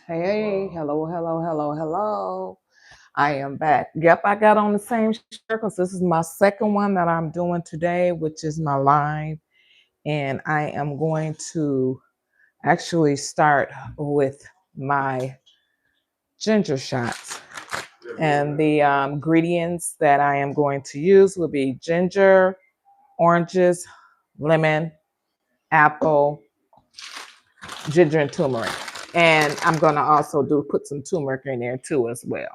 Hey, hello, hello, hello, hello. I am back. Yep, I got on the same shirt because this is my second one that I'm doing today, which is my live. And I am going to actually start with my ginger shots. And the ingredients that I am going to use will be ginger, oranges, lemon, apple, ginger, and turmeric. And I'm going to also put some turmeric in there too as well.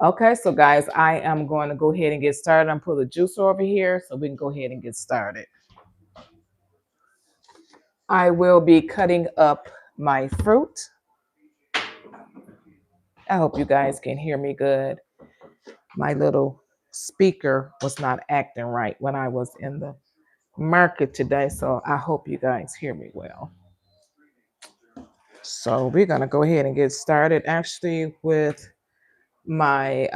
Okay, so guys, I am going to go ahead and get started. I'm put the juicer over here so we can go ahead and get started. I will be cutting up my fruit. I hope you guys can hear me good. My little speaker was not acting right when I was in the market today, so I hope you guys hear me well. So we're going to go ahead and get started actually with my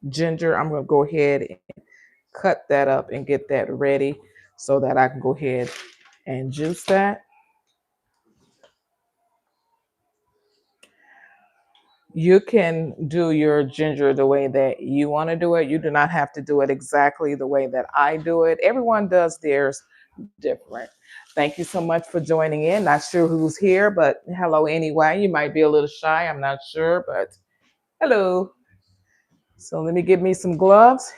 ginger. I'm going to go ahead and cut that up and get that ready so that I can go ahead and juice that. You can do your ginger the way that you want to do it. You do not have to do it exactly the way that I do it. Everyone does theirs different. Thank you so much for joining in. Not sure who's here, but hello anyway. You might be a little shy. I'm not sure, but hello. So let me get me some gloves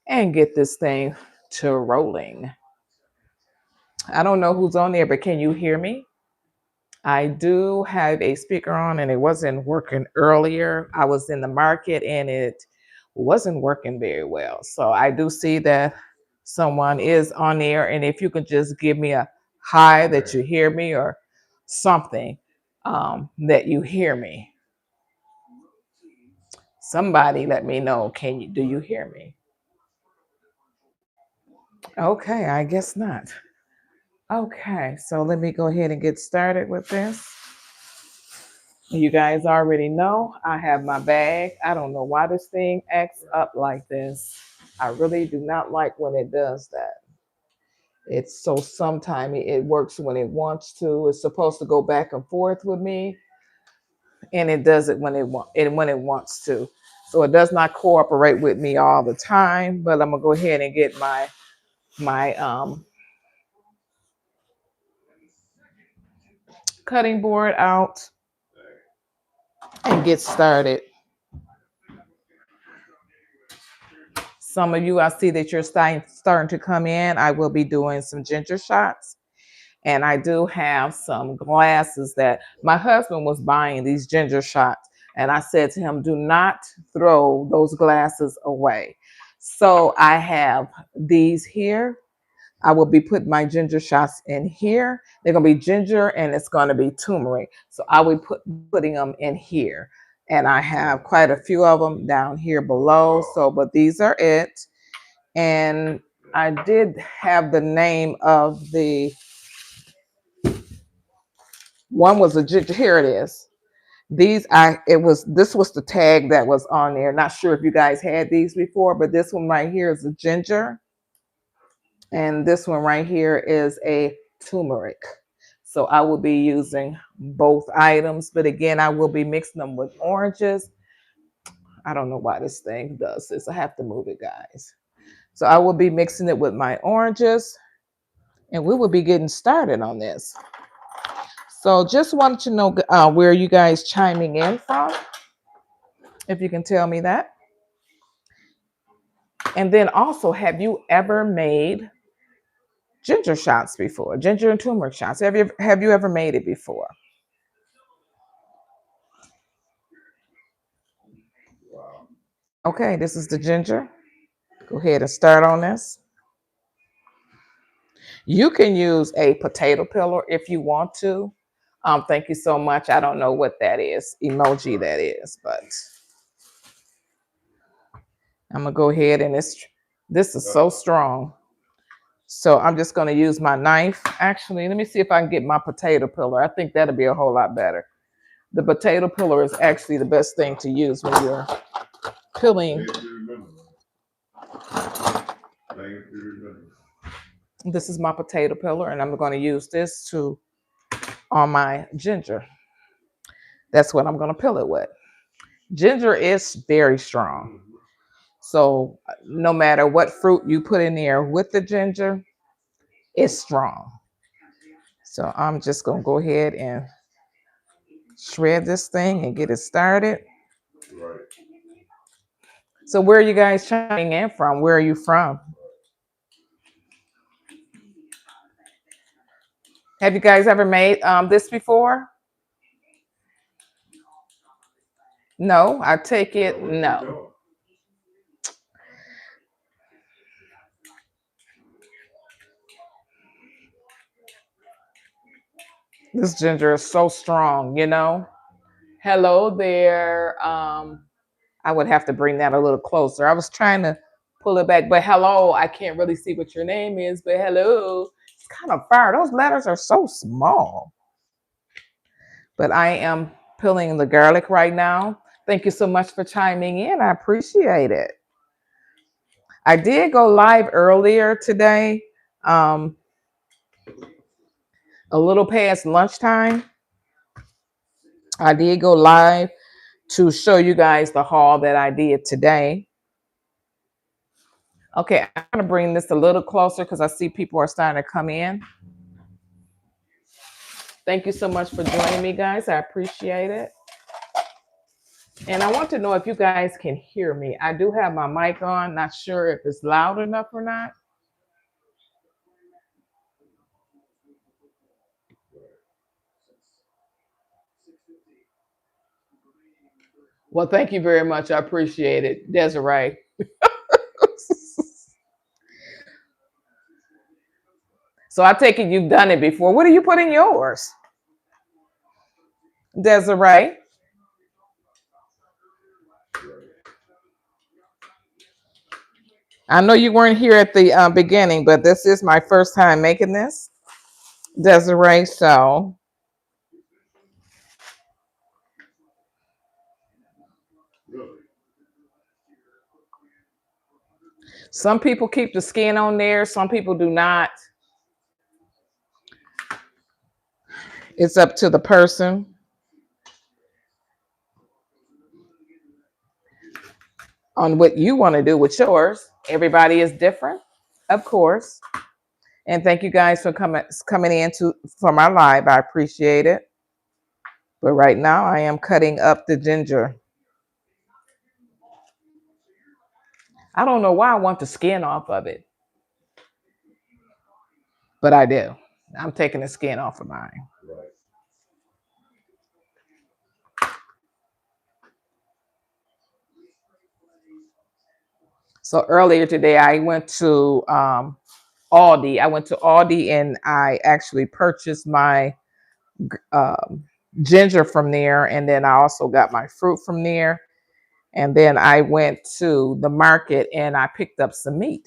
and get this thing to rolling. I don't know who's on there, but can you hear me? I do have a speaker on and it wasn't working earlier. I was in the market and it wasn't working very well. So I do see that someone is on there. And if you could just give me a hi that you hear me or something that you hear me. Somebody let me know. Do you hear me? Okay, I guess not. Okay, so let me go ahead and get started with this. You guys already know I have my bag. I don't know why this thing acts up like this. I really do not like when it does that. It's so sometimes it works when it wants to. It's supposed to go back and forth with me, and it does it when it wants to. So it does not cooperate with me all the time. But I'm gonna go ahead and get my cutting board out and get started. Some of you, I see that you're starting to come in. I will be doing some ginger shots. And I do have some glasses that my husband was buying these ginger shots. And I said to him, do not throw those glasses away. So I have these here. I will be putting my ginger shots in here. They're going to be ginger and it's going to be turmeric. So I will putting them in here. And I have quite a few of them down here below. So, but these are it. And I did have the name of the one was a ginger. Here it is. This was the tag that was on there. Not sure if you guys had these before, but this one right here is a ginger. And this one right here is a turmeric. So I will be using both items, but again, I will be mixing them with oranges. I don't know why this thing does this. I have to move it, guys. So I will be mixing it with my oranges, and we will be getting started on this. So just wanted to know where you guys chiming in from, if you can tell me that. And then also, have you ever made ginger shots before? Ginger and turmeric shots. Have you ever made it before? Okay, this is the ginger. Go ahead and start on this. You can use a potato peeler if you want to. Thank you so much. I don't know what that is, emoji that is, but I'm gonna go ahead and this is so strong. So I'm just gonna use my knife. Actually, let me see if I can get my potato peeler. I think that'll be a whole lot better. The potato peeler is actually the best thing to use when you're peeling. This is my potato peeler, and I'm going to use this on my ginger. That's what I'm going to pill it with. Ginger is very strong. So no matter what fruit you put in there with the ginger, it's strong. So I'm just going to go ahead and shred this thing and get it started. Right. So where are you guys chiming in from? Where are you from? Have you guys ever made this before? No, I take it no. This ginger is so strong, you know. Hello there. I would have to bring that a little closer. I was trying to pull it back, but hello, I can't really see what your name is, but hello. It's kind of far. Those letters are so small. But I am peeling the garlic right now. Thank you so much for chiming in. I appreciate it. I did go live earlier today, um, a little past lunchtime. I did go live to show you guys the haul that I did today. Okay, I'm going to bring this a little closer because I see people are starting to come in. Thank you so much for joining me, guys. I appreciate it. And I want to know if you guys can hear me. I do have my mic on. Not sure if it's loud enough or not. Well, thank you very much. I appreciate it, Desiree. So I take it you've done it before. What do you put in yours, Desiree? I know you weren't here at the beginning, but this is my first time making this, Desiree. So some people keep the skin on there, some people do not. It's up to the person. On what you want to do with yours. Everybody is different, of course. And thank you guys for coming in for my live. I appreciate it. But right now I am cutting up the ginger. I don't know why I want the skin off of it, but I do. I'm taking the skin off of mine. So earlier today, I went to Aldi. I went to Aldi and I actually purchased my ginger from there. And then I also got my fruit from there. And then I went to the market and I picked up some meat.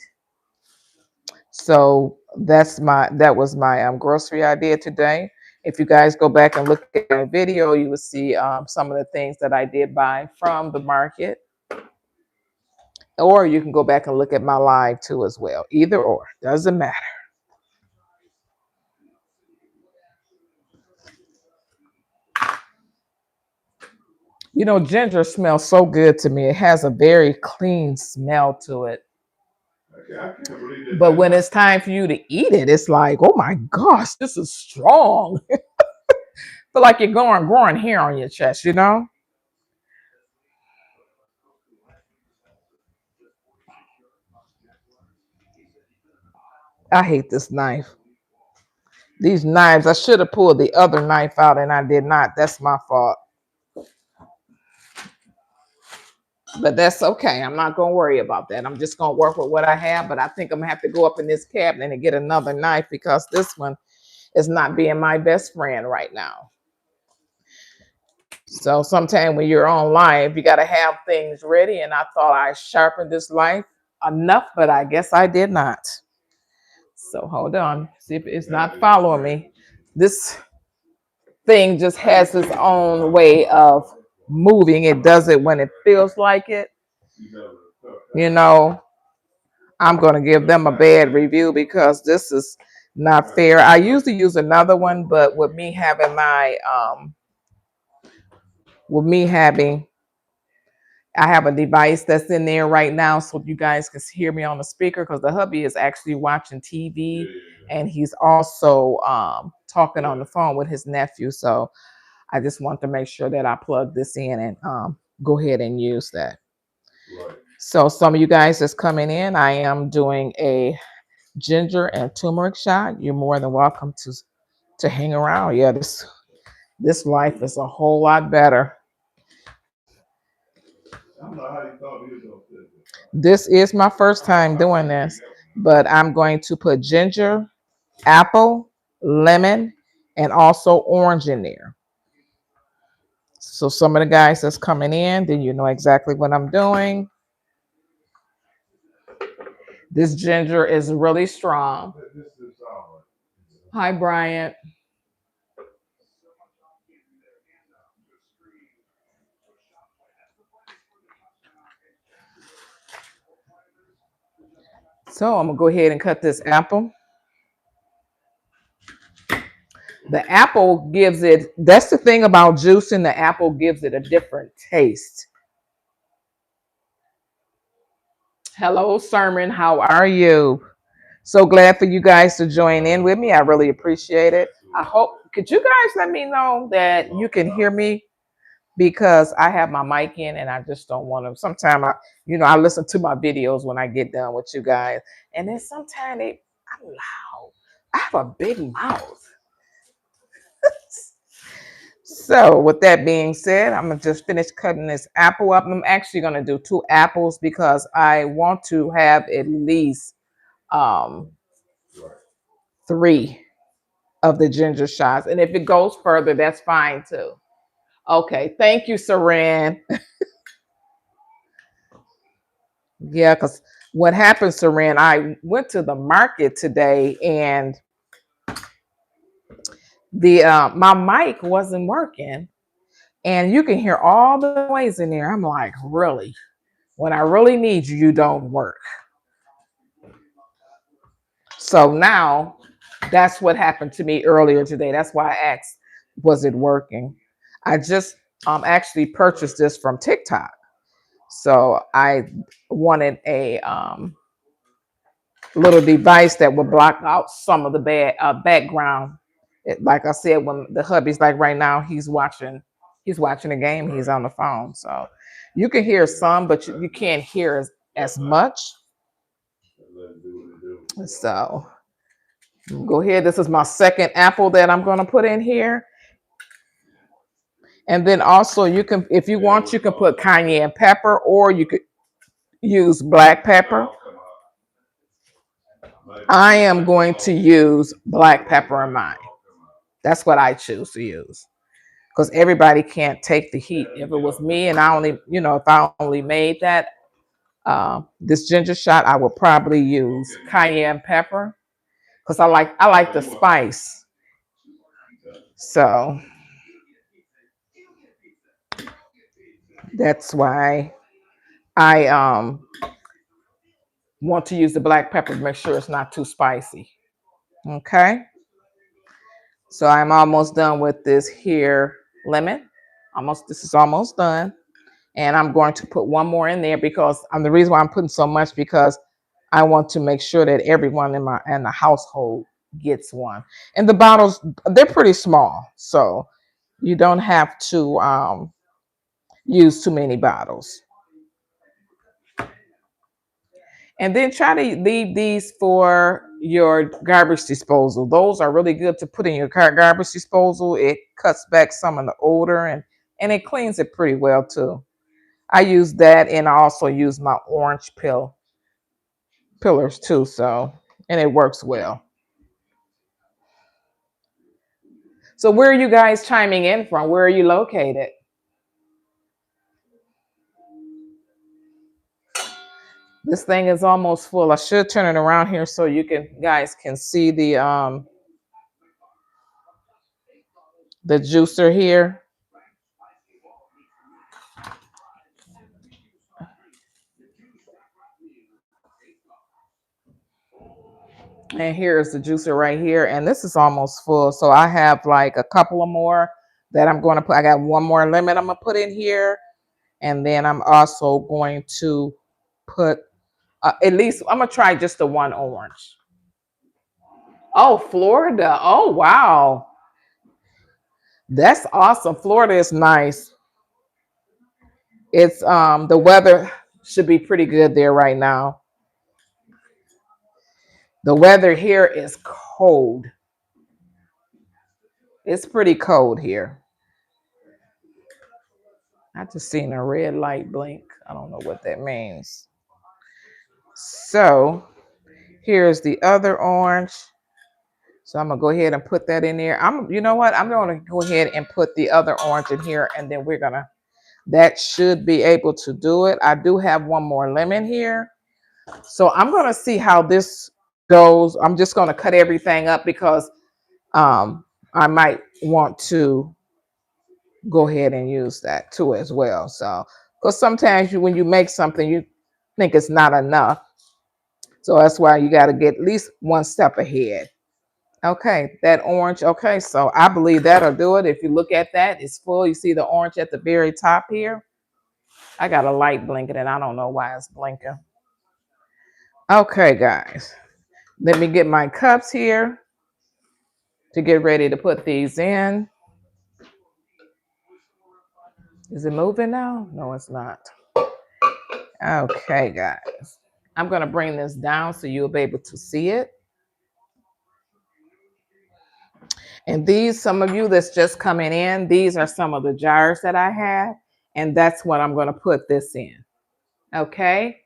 So that was my grocery I did today. If you guys go back and look at the video, you will see some of the things that I did buy from the market. Or you can go back and look at my live too as well. Either or, doesn't matter. You know, ginger smells so good to me. It has a very clean smell to it. But when it's time for you to eat it, it's like, oh my gosh, this is strong. Feel like you're growing hair on your chest, you know? I hate this knife. These knives, I should have pulled the other knife out and I did not. That's my fault. But that's okay. I'm not going to worry about that. I'm just going to work with what I have. But I think I'm going to have to go up in this cabinet and get another knife because this one is not being my best friend right now. So sometime when you're on live, you got to have things ready. And I thought I sharpened this knife enough, but I guess I did not. So hold on. See if it's not following me. This thing just has its own way of moving. It does it when it feels like it. You know, I'm going to give them a bad review because this is not fair. I usually use another one, but with me having my with me having, I have a device that's in there right now so you guys can hear me on the speaker because the hubby is actually watching TV and he's also talking on the phone with his nephew. So I just want to make sure that I plug this in and go ahead and use that. Right. So some of you guys that's coming in, I am doing a ginger and turmeric shot. You're more than welcome to hang around. Yeah, this life is a whole lot better. This is my first time doing this, but I'm going to put ginger, apple, lemon, and also orange in there. So some of the guys that's coming in, then you know exactly what I'm doing. This ginger is really strong. Hi, Bryant. So I'm gonna go ahead and cut this apple. The apple gives it, that's the thing about juicing, the apple gives it a different taste. Hello, Sermon, how are you? So glad for you guys to join in with me. I really appreciate it. I hope, could you guys let me know that you can hear me? Because I have my mic in and I just don't want to. Sometimes I listen to my videos when I get done with you guys. And then sometimes I'm loud. I have a big mouth. So with that being said, I'm gonna just finish cutting this apple up. I'm actually gonna do 2 apples because I want to have at least um 3 of the ginger shots. And if it goes further, that's fine too. Okay, thank you, Saran. Yeah, because what happened, Saran, I went to the market today and the my mic wasn't working and you can hear all the noise in there. I'm like, really? When I really need you, you don't work. So now that's what happened to me earlier today. That's why I asked, was it working? I just actually purchased this from TikTok. So I wanted a little device that would block out some of the bad background. Like I said, when the hubby's like right now, he's watching a game, he's on the phone. So you can hear some, but you can't hear as much. So go ahead. This is my second apple that I'm going to put in here. And then also you can, if you want, you can put cayenne pepper or you could use black pepper. I am going to use black pepper in mine. That's what I choose to use because everybody can't take the heat. If it was me and I only, if I only made that, this ginger shot, I would probably use cayenne pepper because I like the spice. So that's why I want to use the black pepper to make sure it's not too spicy. Okay. So I'm almost done with this here lemon. This is almost done. And I'm going to put one more in there because the reason why I'm putting so much because I want to make sure that everyone in the household gets one. And the bottles, they're pretty small, so you don't have to use too many bottles. And then try to leave these for your garbage disposal. Those are really good to put in your garbage disposal. It cuts back some of the odor and it cleans it pretty well too. I use that and I also use my orange pillars too, so and it works well. So where are you guys chiming in from? Where are you located? This thing is almost full. I should turn it around here so guys can see the juicer here. And here's the juicer right here. And this is almost full. So I have like a couple of more. that I'm going to put. I got one more lemon I'm going to put in here. And then I'm also going to put at least, I'm going to try just the one orange. Oh, Florida. Oh, wow. That's awesome. Florida is nice. It's the weather should be pretty good there right now. The weather here is cold. It's pretty cold here. I just seen a red light blink. I don't know what that means. So here's the other orange. So I'm gonna go ahead and put that in there. You know what? I'm gonna go ahead and put the other orange in here, and then that should be able to do it. I do have one more lemon here. So I'm gonna see how this goes. I'm just gonna cut everything up because I might want to go ahead and use that too as well. So, because sometimes when you make something, you think it's not enough. So that's why you got to get at least one step ahead. Okay, that orange. Okay, so I believe that'll do it. If you look at that, it's full. You see the orange at the very top here. I got a light blinking and I don't know why it's blinking. Okay, guys, let me get my cups here to get ready to put these in. Is it moving now? No, it's not. Okay, guys. I'm going to bring this down so you'll be able to see it. And these, some of you that's just coming in, these are some of the jars that I have. And that's what I'm going to put this in. Okay.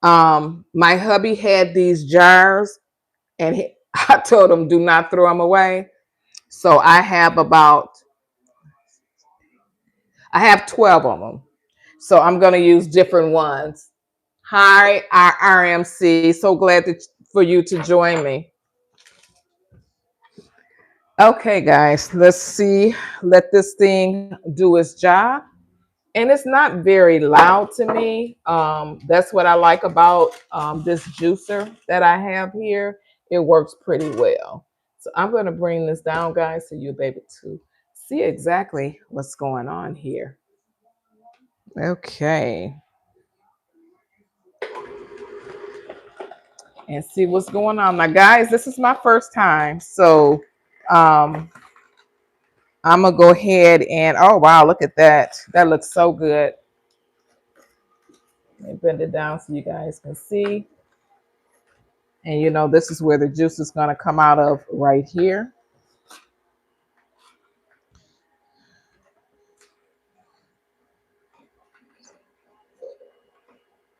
My hubby had these jars and I told him do not throw them away. So I have 12 of them. So I'm going to use different ones. Hi, RMC. So glad for you to join me. Okay, guys, let's see. Let this thing do its job. And it's not very loud to me. That's what I like about this juicer that I have here. It works pretty well. So I'm going to bring this down, guys, so you'll be able to see exactly what's going on here. Okay. And see what's going on. Now, guys, this is my first time. So I'm going to go ahead and, oh, wow, look at that. That looks so good. Let me bend it down so you guys can see. And you know, this is where the juice is going to come out of right here.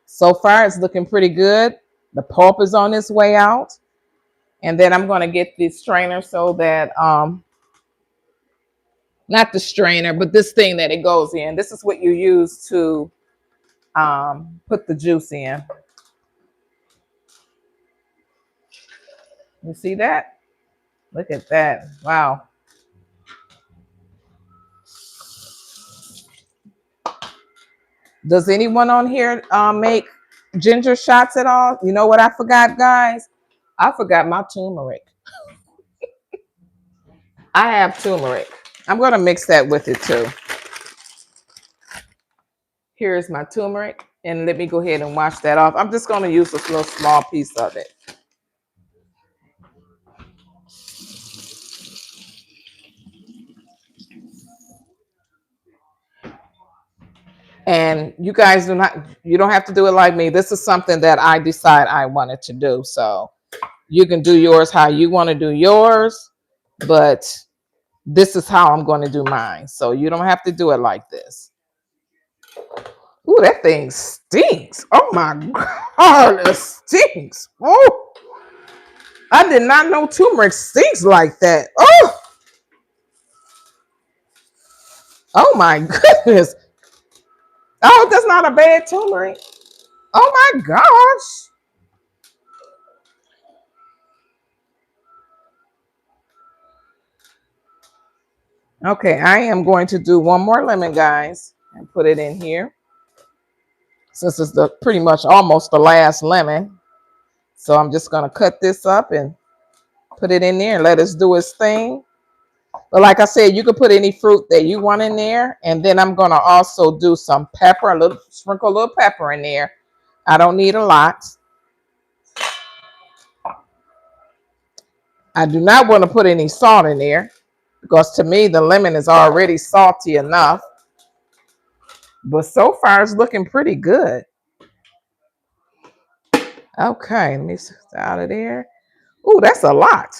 So far, it's looking pretty good. The pulp is on its way out. And then I'm going to get the strainer so that, not the strainer, but this thing that it goes in. This is what you use to put the juice in. You see that? Look at that. Wow. Does anyone on here make ginger shots at all? You know what I forgot, guys? I forgot my turmeric. I have turmeric. I'm going to mix that with it too. Here's my turmeric. And let me go ahead and wash that off. I'm just going to use a little small piece of it. And you guys you don't have to do it like me. This is something that I decide I wanted to do. So you can do yours how you want to do yours, but this is how I'm going to do mine. So you don't have to do it like this. Ooh, that thing stinks. Oh my God, it stinks. Oh, I did not know turmeric stinks like that. Oh my goodness. Oh, that's not a bad turmeric. Oh my gosh. Okay, I am going to do one more lemon, guys, and put it in here. Since it's pretty much almost the last lemon. So I'm just going to cut this up and put it in there and let us do its thing. But like I said, you can put any fruit that you want in there. And then I'm going to also do some pepper, sprinkle a little pepper in there. I don't need a lot. I do not want to put any salt in there because to me, the lemon is already salty enough. But so far, it's looking pretty good. Okay, let me get out of there. Ooh, that's a lot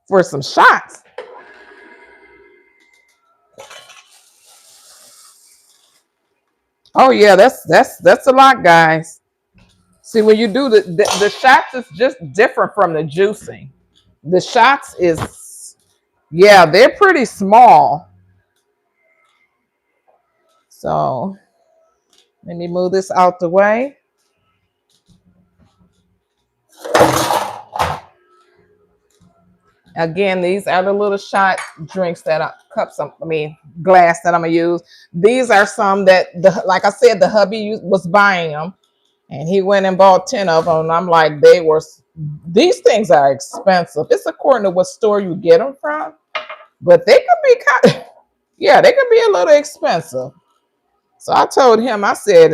for some shots. Oh yeah, that's a lot, guys. See, when you do the shots is just different from the juicing. The shots is, yeah, they're pretty small. So let me move this out the way. Again, these are the little shot drinks that glass that I'm gonna use. These are some that like I said, the hubby was buying them, and he went and bought 10 of them. And I'm like, these things are expensive. It's according to what store you get them from, but they could be yeah, they could be a little expensive. So I told him, I said,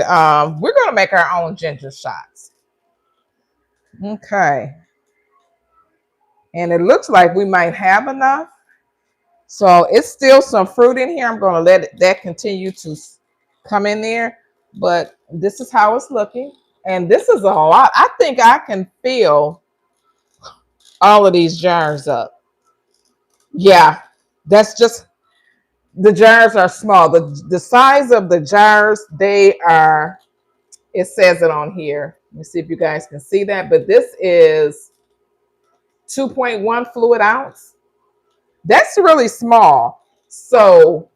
we're gonna make our own ginger shots. Okay. And it looks like we might have enough. So it's still some fruit in here. I'm going to let that continue to come in there. But this is how it's looking. And this is a lot. I think I can fill all of these jars up. Yeah, that's just, the jars are small. The size of the jars, they are, it says it on here. Let me see if you guys can see that. But this is 2.1 fluid ounce. That's really small. So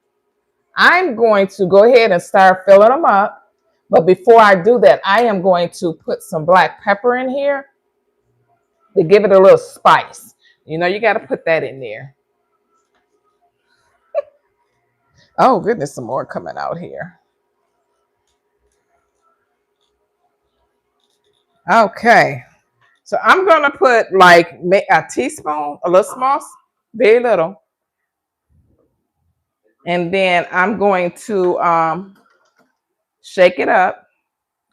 I'm going to go ahead and start filling them up. But before I do that, I am going to put some black pepper in here to give it a little spice. You know, you got to put that in there. Oh, goodness, some more coming out here. Okay. So I'm going to put like a teaspoon, a little small, very little. And then I'm going to shake it up.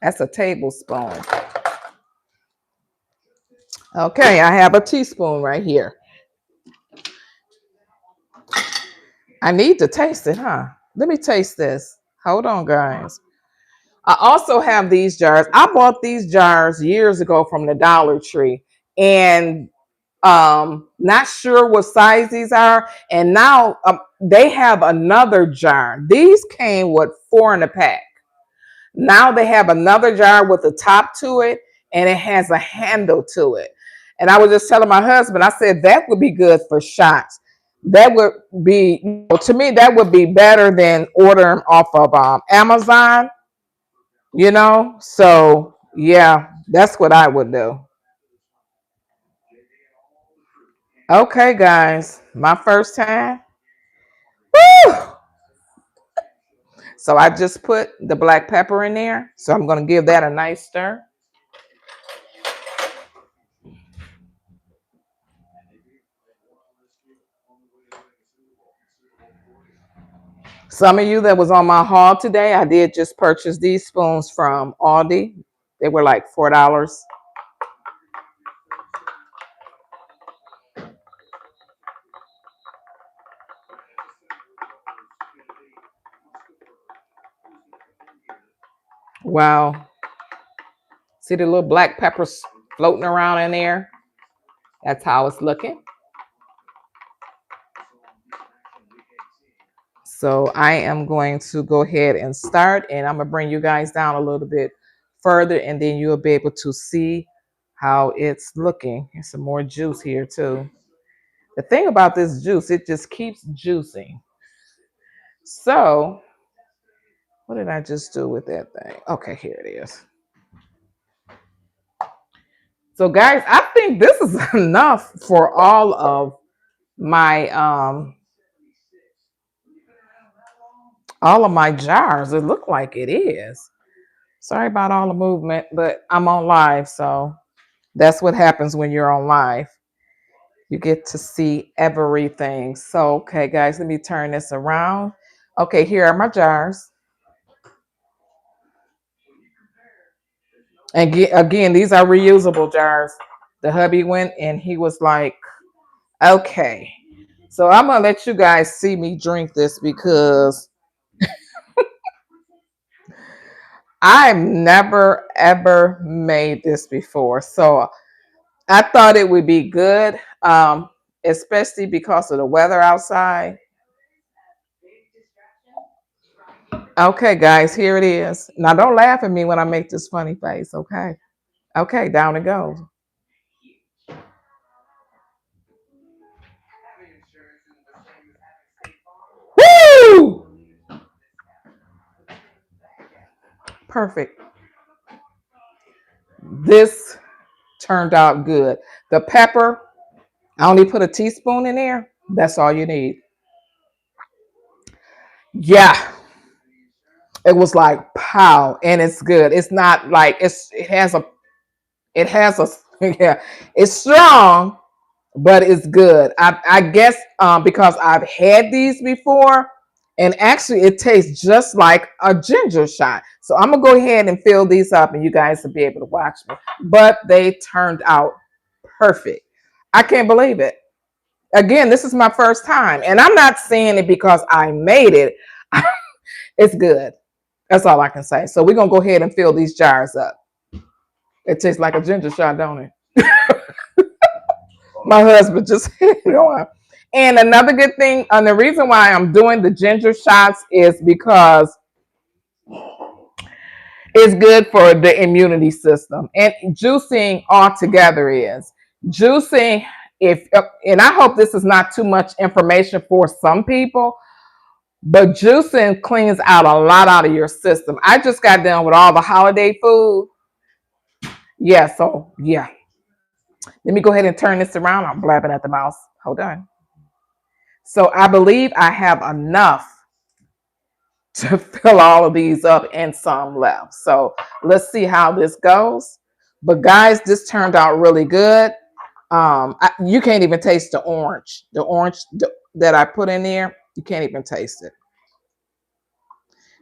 That's a tablespoon. Okay, I have a teaspoon right here. I need to taste it, huh? Let me taste this. Hold on, guys. I also have these jars. I bought these jars years ago from the Dollar Tree, and not sure what size these are. And now they have another jar. These came with 4 in a pack. Now they have another jar with a top to it, and it has a handle to it. And I was just telling my husband, I said, that would be good for shots. That would be, to me, that would be better than ordering off of Amazon, So, yeah, that's what I would do. Okay, guys, my first time. Woo! So I just put the black pepper in there. So I'm going to give that a nice stir. Some of you that was on my haul today, I did just purchase these spoons from Aldi. They were like $4. Wow. See the little black peppers floating around in there? That's how it's looking. So I am going to go ahead and start, and I'm going to bring you guys down a little bit further, and then you'll be able to see how it's looking. There's some more juice here too. The thing about this juice, it just keeps juicing. So what did I just do with that thing? Okay, here it is. So guys, I think this is enough for all of my jars. It looked like it is. Sorry about all the movement, but I'm on live, so that's what happens when you're on live. You get to see everything. So, okay, guys, let me turn this around. Okay, here are my jars. And again, these are reusable jars. The hubby went and he was like, okay. So I'm going to let you guys see me drink this because I've never ever made this before. So I thought it would be good, especially because of the weather outside. Okay, guys, here it is. Now, don't laugh at me when I make this funny face, okay? Okay, down it goes. Woo! Perfect. This turned out good. The pepper, I only put a teaspoon in there. That's all you need. Yeah, it was like pow, and it's good. It's not like it has a yeah, it's strong, but it's good. I guess because I've had these before, and actually it tastes just like a ginger shot. So I'm gonna go ahead and fill these up, and you guys will be able to watch me. But they turned out perfect. I can't believe it. Again, this is my first time, and I'm not saying it because I made it. It's good. That's all I can say. So we're gonna go ahead and fill these jars up. It tastes like a ginger shot, don't it? My husband just on. And another good thing, and the reason why I'm doing the ginger shots is because it's good for the immunity system. And juicing altogether is juicing. If and I hope this is not too much information for some people, but juicing cleans out a lot out of your system. I just got done with all the holiday food. Yeah, so yeah. Let me go ahead and turn this around. I'm blabbing at the mouse. Hold on. So I believe I have enough to fill all of these up and some left. So let's see how this goes. But guys, this turned out really good. You can't even taste the orange. That I put in there, you can't even taste it.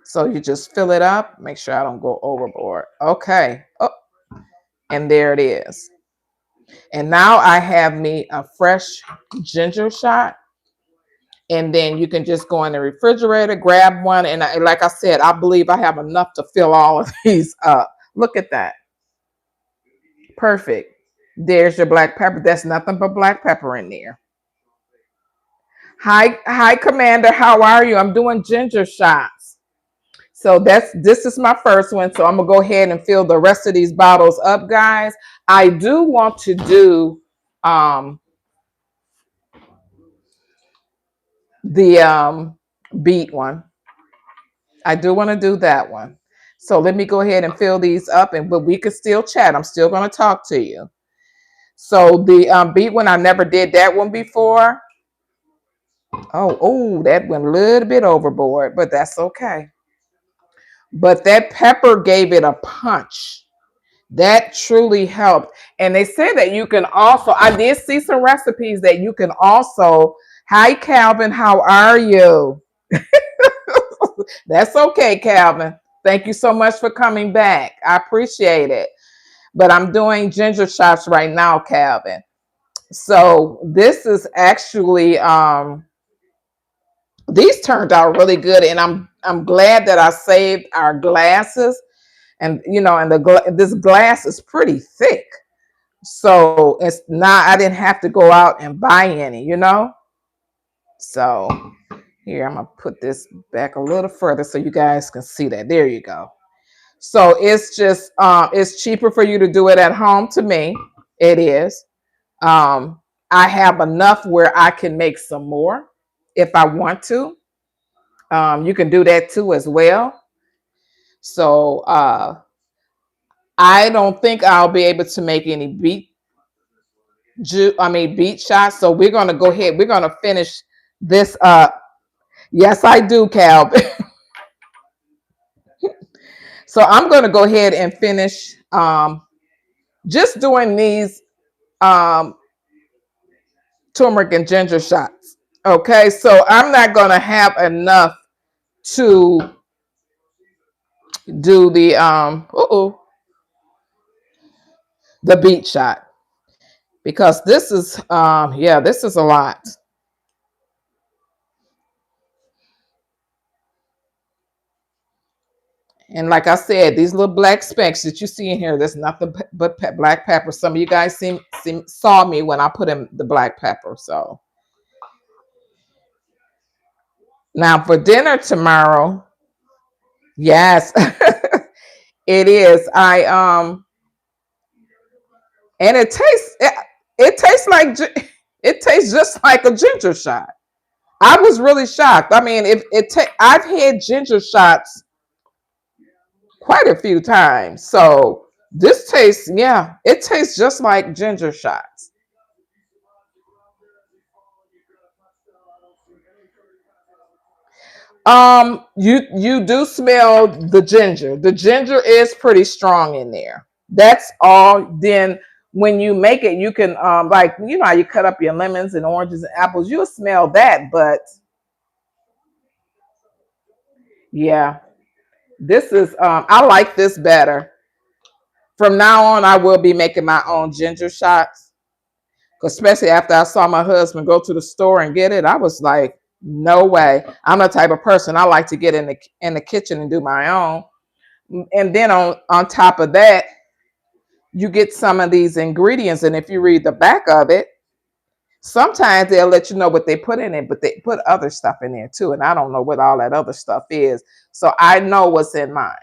So you just fill it up. Make sure I don't go overboard. Okay. Oh, and there it is. And now I have me a fresh ginger shot. And then you can just go in the refrigerator, grab one. And like I said, I believe I have enough to fill all of these up. Look at that. Perfect. There's your black pepper. That's nothing but black pepper in there. Hi, Commander. How are you? I'm doing ginger shots. So this is my first one. So I'm gonna go ahead and fill the rest of these bottles up, guys. I do want to do the beet one. I do want to do that one. So let me go ahead and fill these up, but we could still chat. I'm still going to talk to you. So the beet one, I never did that one before. Oh, that went a little bit overboard, but that's okay. But that pepper gave it a punch. That truly helped. And they said that you can also, I did see some recipes that you can also, hi, Calvin, how are you? That's okay, Calvin. Thank you so much for coming back. I appreciate it. But I'm doing ginger shots right now, Calvin. So this is actually these turned out really good, and I'm glad that I saved our glasses, and and this glass is pretty thick, so it's not. I didn't have to go out and buy any. So here I'm gonna put this back a little further so you guys can see that. There you go. So it's just it's cheaper for you to do it at home. To me, it is. I have enough where I can make some more if I want to. You can do that too as well. So I don't think I'll be able to make any beet shots. So we're gonna go ahead. We're gonna finish this up. Yes, I do, Cal. So I'm gonna go ahead and finish just doing these turmeric and ginger shots. Okay, so I'm not gonna have enough to do the beet shot because this is yeah, this is a lot. And like I said, these little black specks that you see in here, there's nothing but black pepper. Some of you guys saw me when I put in the black pepper. So now for dinner tomorrow, yes, it is. And it tastes like it tastes just like a ginger shot. I was really shocked. I mean, if I've had ginger shots quite a few times. So this tastes, yeah, it tastes just like ginger shots. You do smell the ginger. The ginger is pretty strong in there. That's all. Then when you make it, you can like you know how you cut up your lemons and oranges and apples. You'll smell that, but yeah, this is I like this better. From now on, I will be making my own ginger shots. Especially after I saw my husband go to the store and get it, I was like, no way. I'm the type of person I like to get in the kitchen and do my own. And then on top of that, you get some of these ingredients, and if you read the back of it, sometimes they'll let you know what they put in it, but they put other stuff in there too, and I don't know what all that other stuff is. So I know what's in mine.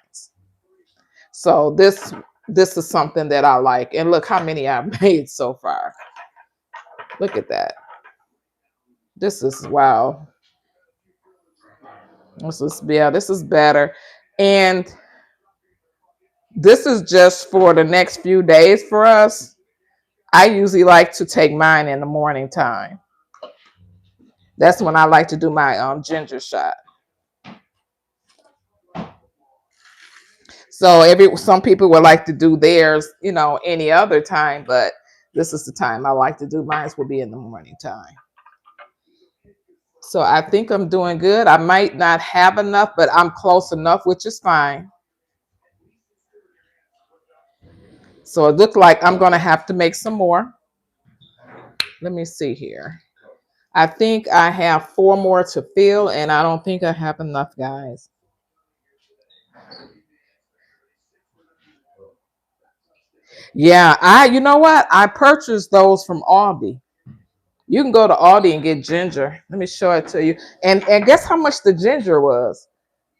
So this is something that I like, and look how many I've made so far. Look at that. This is wow. This is yeah, this is better. And this is just for the next few days for us. I usually like to take mine in the morning time. That's when I like to do my ginger shot. So some people would like to do theirs, you know, any other time, but this is the time I like to do mine will be in the morning time. So I think I'm doing good. I might not have enough, but I'm close enough, which is fine. So it looks like I'm gonna have to make some more. Let me see here. I think I have 4 more to fill, and I don't think I have enough, guys. Yeah, you know what? I purchased those from Aldi. You can go to Aldi and get ginger. Let me show it to you. And guess how much the ginger was?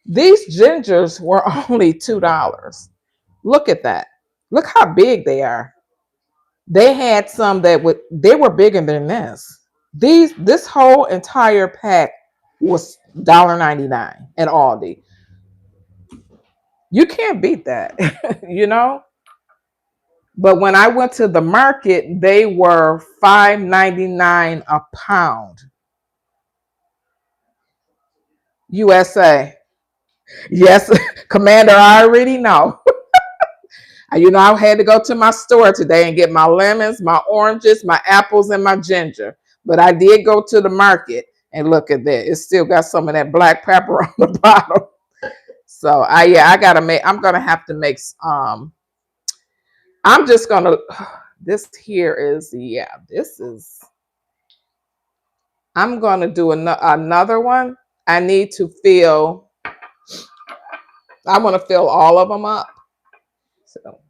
These gingers were only $2. Look at that. Look how big they are. They had some they were bigger than this. This whole entire pack was $1.99 at Aldi. You can't beat that, you know? But when I went to the market, they were $5.99 a pound. USA. Yes, Commander, I already know. You know, I had to go to my store today and get my lemons, my oranges, my apples, and my ginger. But I did go to the market and look at that. It still got some of that black pepper on the bottom. So I gotta make. I'm gonna have to make. I'm just gonna. This here is yeah. This is. I'm gonna do another one. I need to fill. I want to fill all of them up. So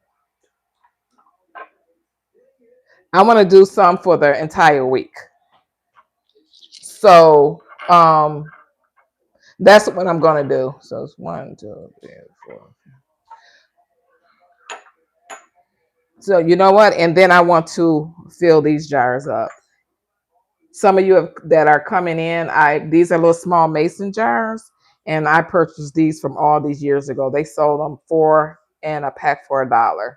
I want to do some for the entire week. So that's what I'm gonna do. So it's 1, 2, 3, 4. So you know what? And then I want to fill these jars up. Some of you that are coming in, these are little small mason jars, and I purchased these from all these years ago. They sold them 4 and a pack for $1.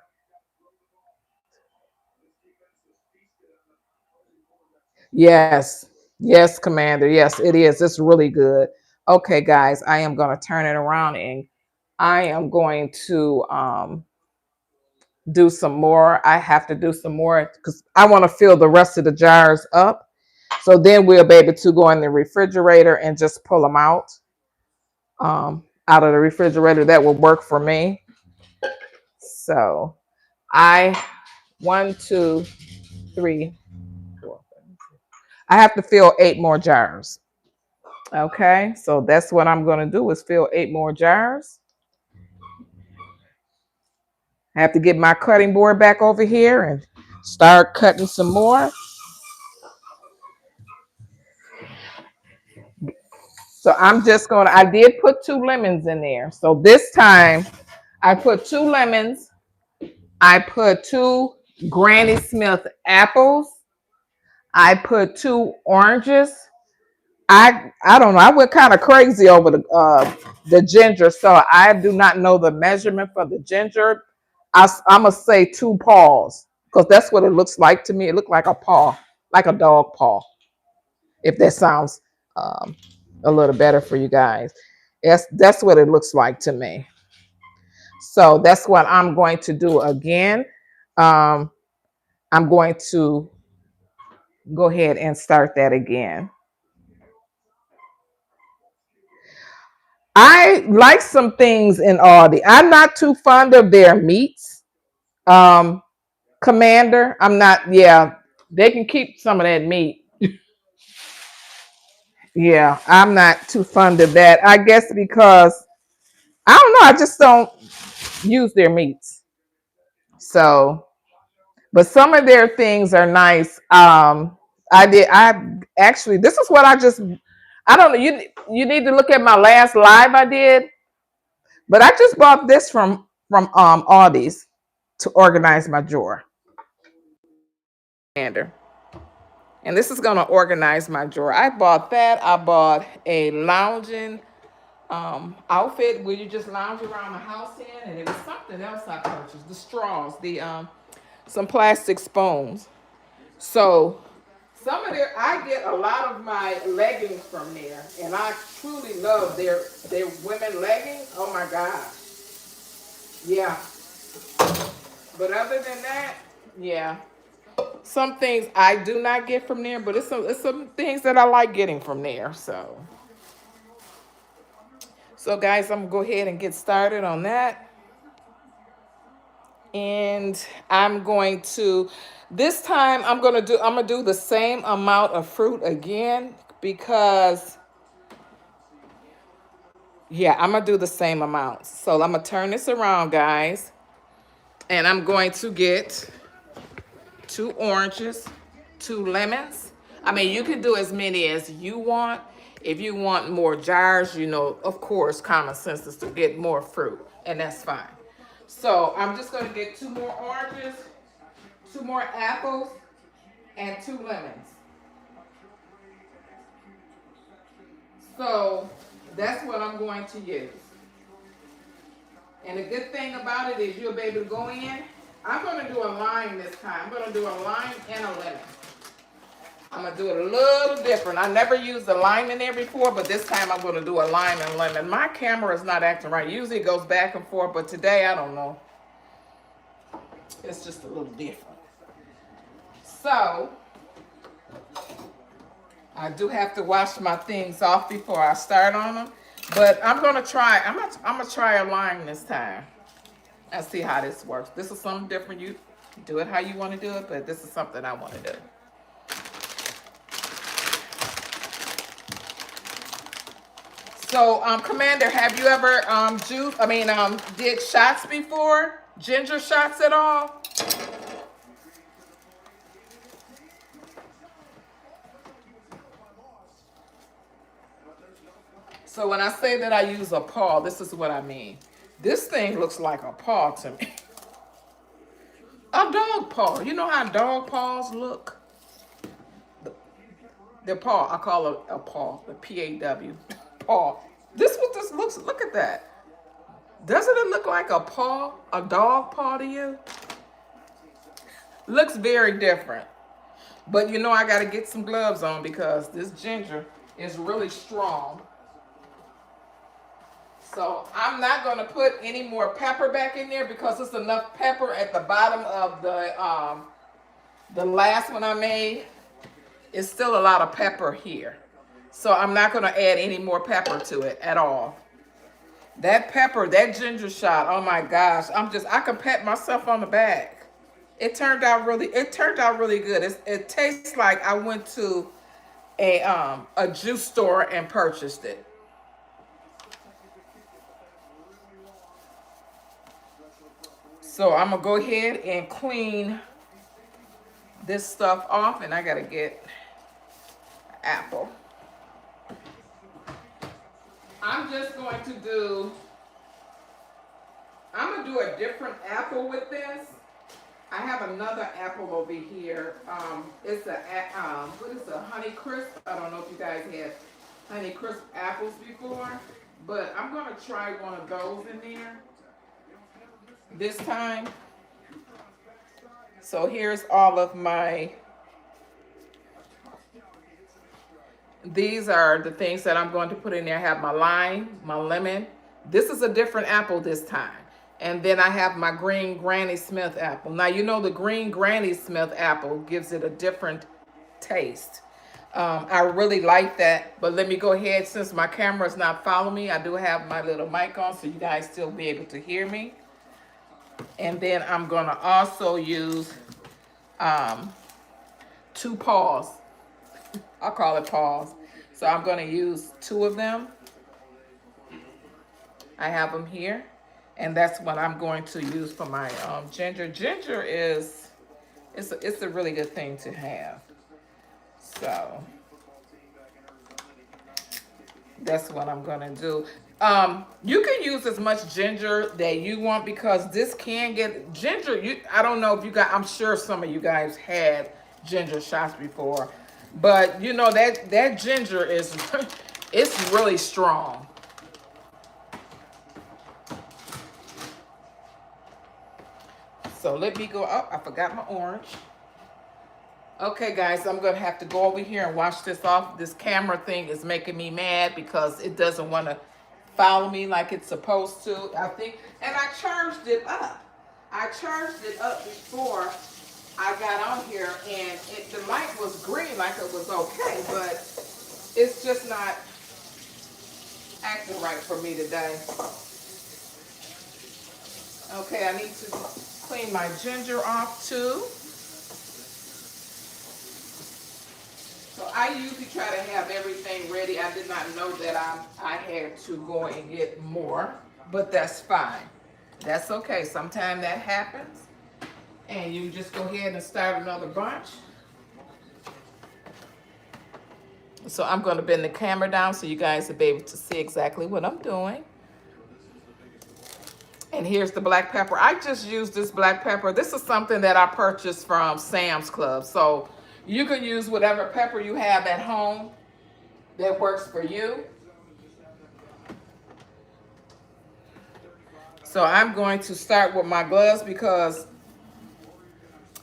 Yes, yes, Commander. Yes, it is. It's really good. Okay, guys, I am going to turn it around and I am going to do some more. I have to do some more because I want to fill the rest of the jars up. So then we'll be able to go in the refrigerator and just pull them out of the refrigerator. That will work for me. So I 1, 2, 3, 4. I have to fill 8 more jars. Okay, so that's what I'm going to do is fill 8 more jars. I have to get my cutting board back over here and start cutting some more. So I'm just going to, I did put 2 lemons in there. So this time I put 2 lemons. I put 2 Granny Smith apples. I put 2 oranges. I don't know. I went kind of crazy over the ginger, so I do not know the measurement for the ginger. I'm gonna say 2 paws because that's what it looks like to me. It looked like a paw, like a dog paw. If that sounds um, a little better for you guys, that's what it looks like to me. So that's what I'm going to do again. Um, I'm going to go ahead and start that again. I like some things in Aldi. I'm not too fond of their meats. Um, Commander, I'm not. Yeah, they can keep some of that meat. Yeah, I'm not too fond of that. I guess because I don't know. I just don't use their meats. So, but some of their things are nice. I did. I actually. This is what I just. I don't know. You need to look at my last live I did. But I just bought this from Aldi's to organize my drawer. And this is gonna organize my drawer. I bought that. I bought a lounging outfit where you just lounge around the house in, and it was something else I purchased. The straws, the some plastic spoons. So some of their I get a lot of my leggings from there, and I truly love their women leggings. Oh my gosh. Yeah. But other than that, yeah. Some things I do not get from there, but it's some things that I like getting from there. So guys, I'm gonna go ahead and get started on that. And I'm going to this time I'm gonna do the same amount of fruit again because yeah, I'm gonna do the same amount. So I'm gonna turn this around, guys, and I'm going to get 2 oranges, 2 lemons. I mean, you can do as many as you want. If you want more jars, of course, common sense is to get more fruit, and that's fine. So I'm just going to get 2 more oranges, 2 more apples, and 2 lemons. So that's what I'm going to use. And the good thing about it is you'll be able to go in. I'm going to do a lime this time. I'm going to do a lime and a lemon. I'm going to do it a little different. I never used a lime in there before, but this time I'm going to do a lime and lemon. My camera is not acting right. Usually it goes back and forth, but today, I don't know. It's just a little different. So, I do have to wash my things off before I start on them. But I'm going to try. I'm going to try a lime this time and see how this works. This is something different. You do it how you want to do it, but this is something I want to do. So, Commander, have you ever did shots before? Ginger shots at all? So when I say that I use a paw, this is what I mean. This thing looks like a paw to me. A dog paw. You know how dog paws look? The paw. I call it a paw. The P-A-W. Paw. This what this looks. Look at that. Doesn't it look like a paw? A dog paw to you? Looks very different. But I got to get some gloves on because this ginger is really strong. So I'm not going to put any more pepper back in there because there's enough pepper at the bottom of the last one I made. It's still a lot of pepper here. So I'm not going to add any more pepper to it at all. That pepper, that ginger shot, oh my gosh. I can pat myself on the back. It turned out really good. It tastes like I went to a juice store and purchased it. So I'm gonna go ahead and clean this stuff off, and I gotta get apple. I'm just going to do, I'm gonna do a different apple with this. I have another apple over here. It's what is a Honey Crisp? I don't know if you guys had Honey Crisp apples before, but I'm gonna try one of those in there this time. So here's all of my, these are the things that I'm going to put in there. I have my lime, my lemon. This is a different apple this time. And then I have my green Granny Smith apple. Now, you know the green Granny Smith apple gives it a different taste. I really like that. But let me go ahead, since my camera is not following me, I do have my little mic on so you guys still be able to hear me. And then I'm going to also use 2 paws. I'll call it paws. So I'm going to use 2 of them. I have them here. And that's what I'm going to use for my ginger. Ginger is, it's a really good thing to have. So that's what I'm going to do. You can use as much ginger that you want, because this can get ginger. I don't know if you guys, I'm sure some of you guys had ginger shots before, but you know that ginger is, it's really strong. So let me go up. I forgot my orange. Okay, guys, I'm going to have to go over here and wash this off. This camera thing is making me mad because it doesn't want to follow me like it's supposed to, I think. And I charged it up. I charged it up before I got on here, and the light was green like it was okay, but it's just not acting right for me today. Okay, I need to clean my ginger off too. So I usually try to have everything ready. I did not know that I had to go and get more, but that's fine. That's okay. Sometimes that happens. And you just go ahead and start another bunch. So I'm going to bend the camera down so you guys will be able to see exactly what I'm doing. And here's the black pepper. I just used this black pepper. This is something that I purchased from Sam's Club. So you can use whatever pepper you have at home that works for you. So I'm going to start with my gloves because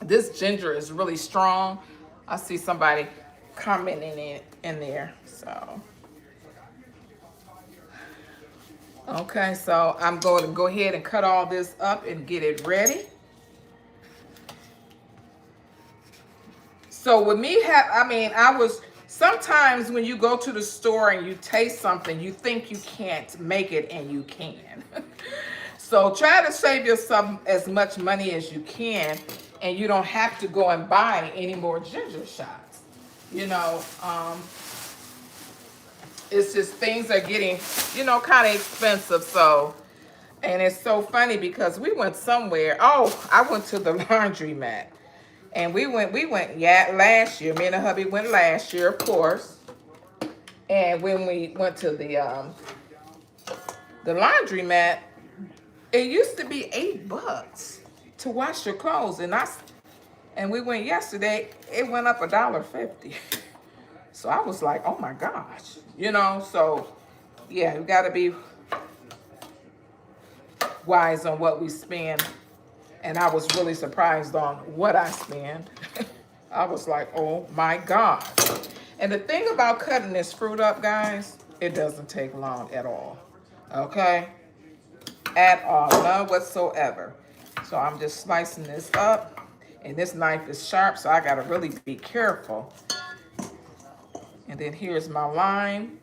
this ginger is really strong. I see somebody commenting in there. So okay, so I'm going to go ahead and cut all this up and get it ready. So with me, sometimes when you go to the store and you taste something, you think you can't make it, and you can. So try to save yourself as much money as you can, and you don't have to go and buy any more ginger shots. You know, it's just things are getting, kind of expensive. So, and it's so funny because we went somewhere. Oh, I went to the laundromat. And we went last year. Me and the hubby went last year, of course. And when we went to the laundromat, it used to be $8 to wash your clothes. And we went yesterday, it went up $1.50. So I was like, oh my gosh. So yeah, we gotta be wise on what we spend. And I was really surprised on what I spend. I was like, oh my God. And the thing about cutting this fruit up, guys, it doesn't take long at all. Okay? At all, none whatsoever. So I'm just slicing this up. And this knife is sharp, so I gotta really be careful And then here's my lime.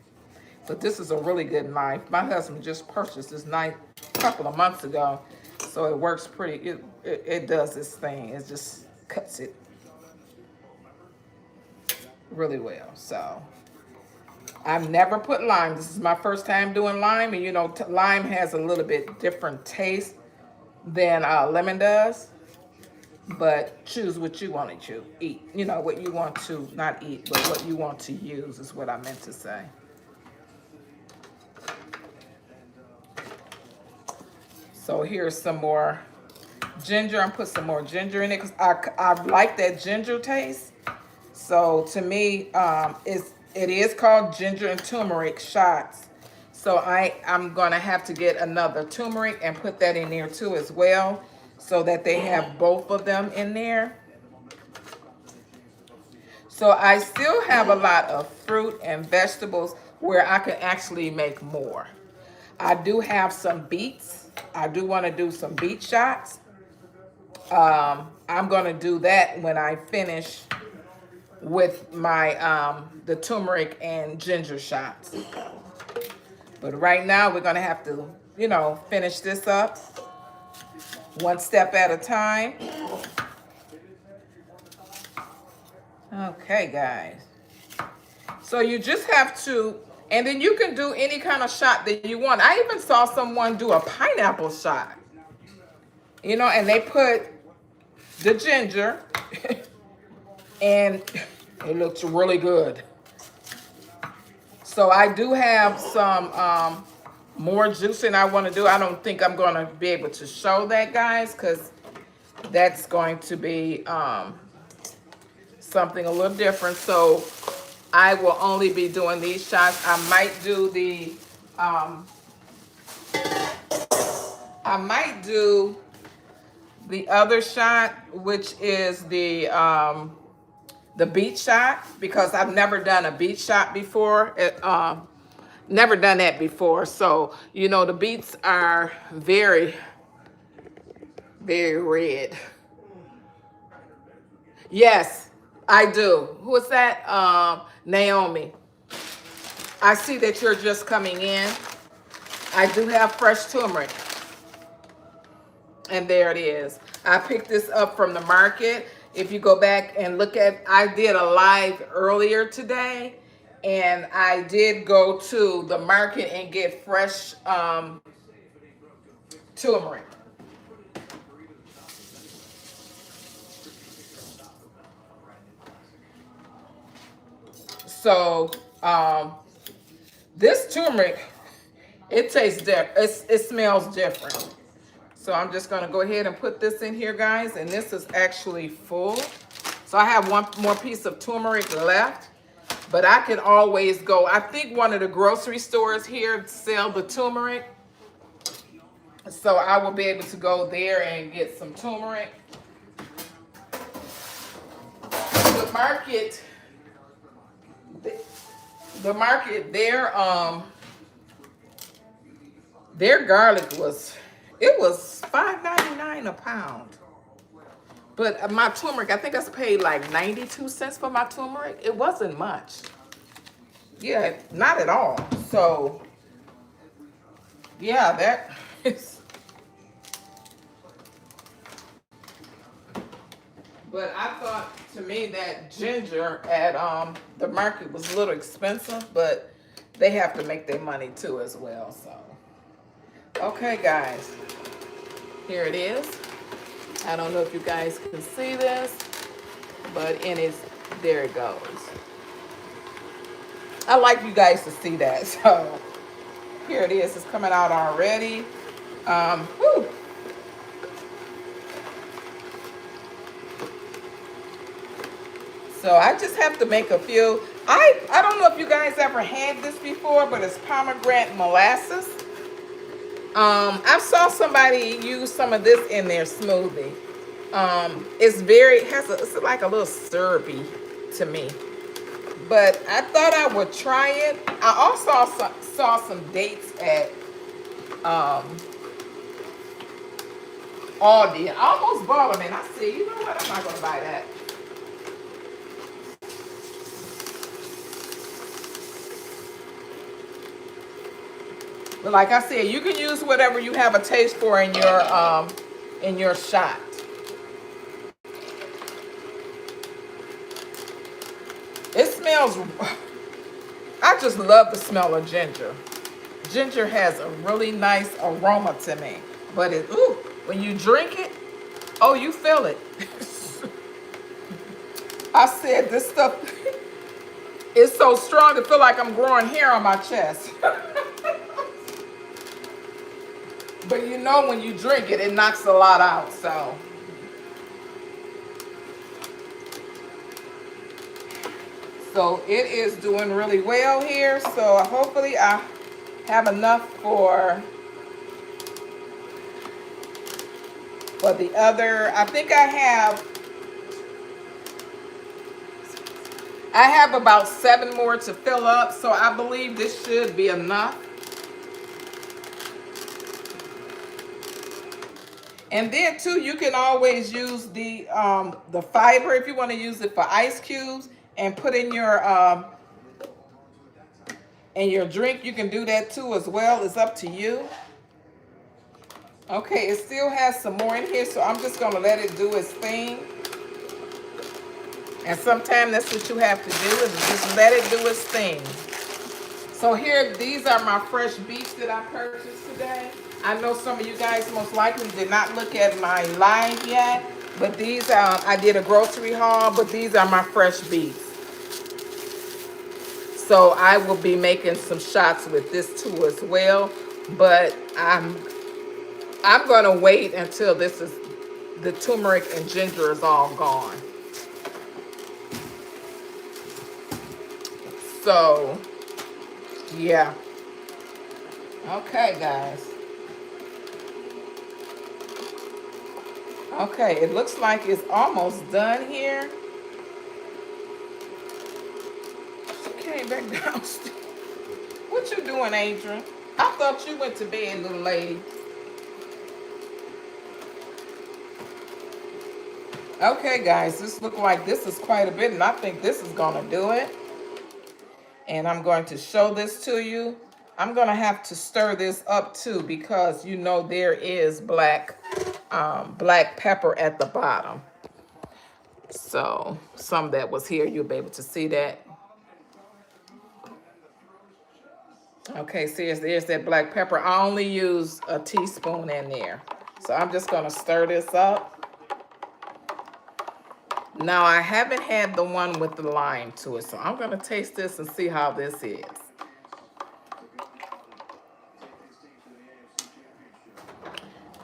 But this is a really good knife. My husband just purchased this knife a couple of months ago. So it works pretty, it does this thing. It just cuts it really well. So I've never put lime. This is my first time doing lime. And you know, lime has a little bit different taste than lemon does. But choose what you want to eat. You know, what you want to, not eat, but what you want to use is what I meant to say. So here's some more ginger. I'm put some more ginger in it because I like that ginger taste. So to me, it is called ginger and turmeric shots. So I'm gonna have to get another turmeric and put that in there too as well, so that they have both of them in there. So I still have a lot of fruit and vegetables where I can actually make more. I do have some beets. I do want to do some beet shots. I'm going to do that when I finish with my the turmeric and ginger shots. But right now we're going to have to, you know, finish this up one step at a time. Okay, guys. So you just have to, and then you can do any kind of shot that you want. I even saw someone do a pineapple shot. You know, and they put the ginger and it looks really good. So I do have some more juicing I want to do. I don't think I'm going to be able to show that, guys, because that's going to be something a little different. So I will only be doing these shots. I might do the other shot, which is the beet shot, because I've never done a beet shot before. Never done that before. So, you know, the beets are very, very red. Yes, I do. Who is that? Naomi. I see that you're just coming in. I do have fresh turmeric. And there it is. I picked this up from the market. If you go back and look at, I did a live earlier today, and I did go to the market and get fresh turmeric. So this turmeric, it tastes different. It smells different. So I'm just going to go ahead and put this in here, guys. And this is actually full. So I have one more piece of turmeric left. But I can always go. I think one of the grocery stores here sell the turmeric. So I will be able to go there and get some turmeric. The market, their garlic was, it was $5.99 a pound. But my turmeric, I think I paid like 92 cents for my turmeric. It wasn't much. Yeah, not at all. So, yeah, that is. But I thought, to me, that ginger at the market was a little expensive, but they have to make their money too as well. So, okay, guys, here it is. I don't know if you guys can see this, but there it goes. I like you guys to see that. So here it is. It's coming out already. Whew. So I just have to make a few. I don't know if you guys ever had this before, but it's pomegranate molasses. I saw somebody use some of this in their smoothie. It's like a little syrupy to me. But I thought I would try it. I also saw some dates at Aldi. I almost bought them, and I said, you know what? I'm not going to buy that. But like I said, you can use whatever you have a taste for in your shot. It smells. I just love the smell of ginger. Ginger has a really nice aroma to me, but when you drink it, oh, you feel it. I said this stuff is so strong. It feel like I'm growing hair on my chest. But you know, when you drink it, it knocks a lot out. So it is doing really well here. So hopefully I have enough for the other. I think I have about 7 more to fill up. So I believe this should be enough. And then too, you can always use the fiber if you want to use it for ice cubes and put in your drink. You can do that too as well. It's up to you. Okay, it still has some more in here, so I'm just gonna let it do its thing. And sometimes that's what you have to do, is just let it do its thing. So here, these are my fresh beets that I purchased today. I know some of you guys most likely did not look at my live yet, but these I did a grocery haul, but these are my fresh beets. So I will be making some shots with this too as well, but I'm gonna wait until the turmeric and ginger is all gone. So yeah. Okay, guys. Okay, it looks like it's almost done here. She came back downstairs. What you doing, Adrian? I thought you went to bed, little lady. Okay, guys, this looks like this is quite a bit, and I think this is gonna do it. And I'm going to show this to you. I'm gonna have to stir this up too, because you know there is black pepper at the bottom. So some that was here, you'll be able to see that. Okay, see, there's that black pepper. I only use a teaspoon in there. So I'm just gonna stir this up. Now I haven't had the one with the lime to it, so I'm gonna taste this and see how this is.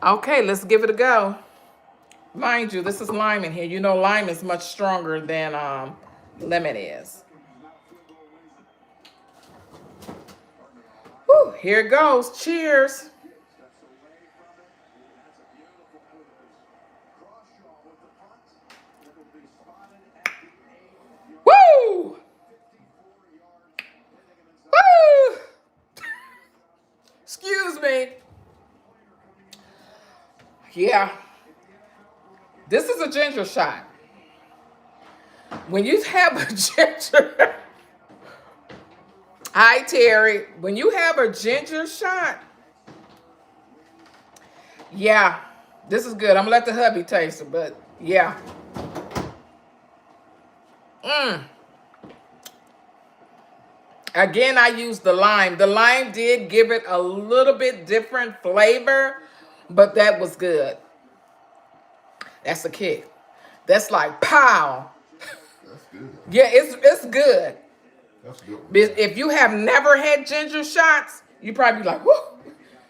Okay, let's give it a go. Mind you, this is lime in here. You know lime is much stronger than lemon is. Whew, here it goes. Cheers. Woo! Woo! Excuse me. Yeah. This is a ginger shot. When you have a ginger... Hi, Terry. When you have a ginger shot, yeah, this is good. I'm gonna let the hubby taste it, but yeah. Again, I used the lime. The lime did give it a little bit different flavor, but that was good. That's a kick. That's like pow. That's good. Yeah, it's good. That's good. If you have never had ginger shots, you probably be like, whoo.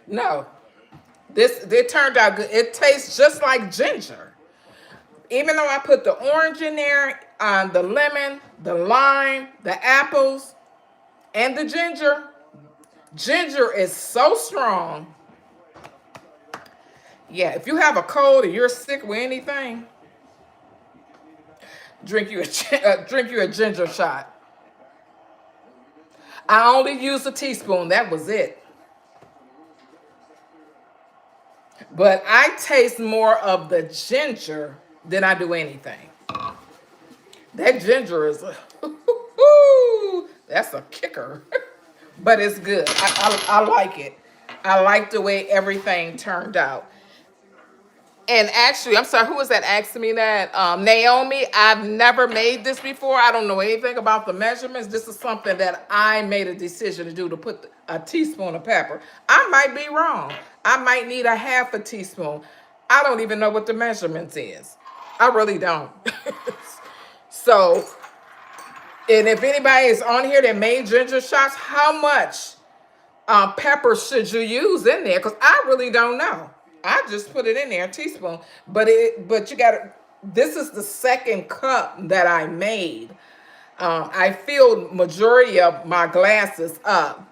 No. It turned out good. It tastes just like ginger. Even though I put the orange in there, the lemon, the lime, the apples, and the ginger. Ginger is so strong. Yeah, if you have a cold or you're sick with anything, drink you a ginger shot. I only used a teaspoon. That was it. But I taste more of the ginger than I do anything. That ginger is that's a kicker. But it's good. I like it. I like the way everything turned out. And actually, I'm sorry, who was that asking me that? Naomi, I've never made this before. I don't know anything about the measurements. This is something that I made a decision to do, to put a teaspoon of pepper. I might be wrong. I might need a half a teaspoon. I don't even know what the measurements is. I really don't. So, and if anybody is on here that made ginger shots, how much pepper should you use in there? Because I really don't know. I just put it in there, a teaspoon. But you got to. This is the second cup that I made. I filled majority of my glasses up.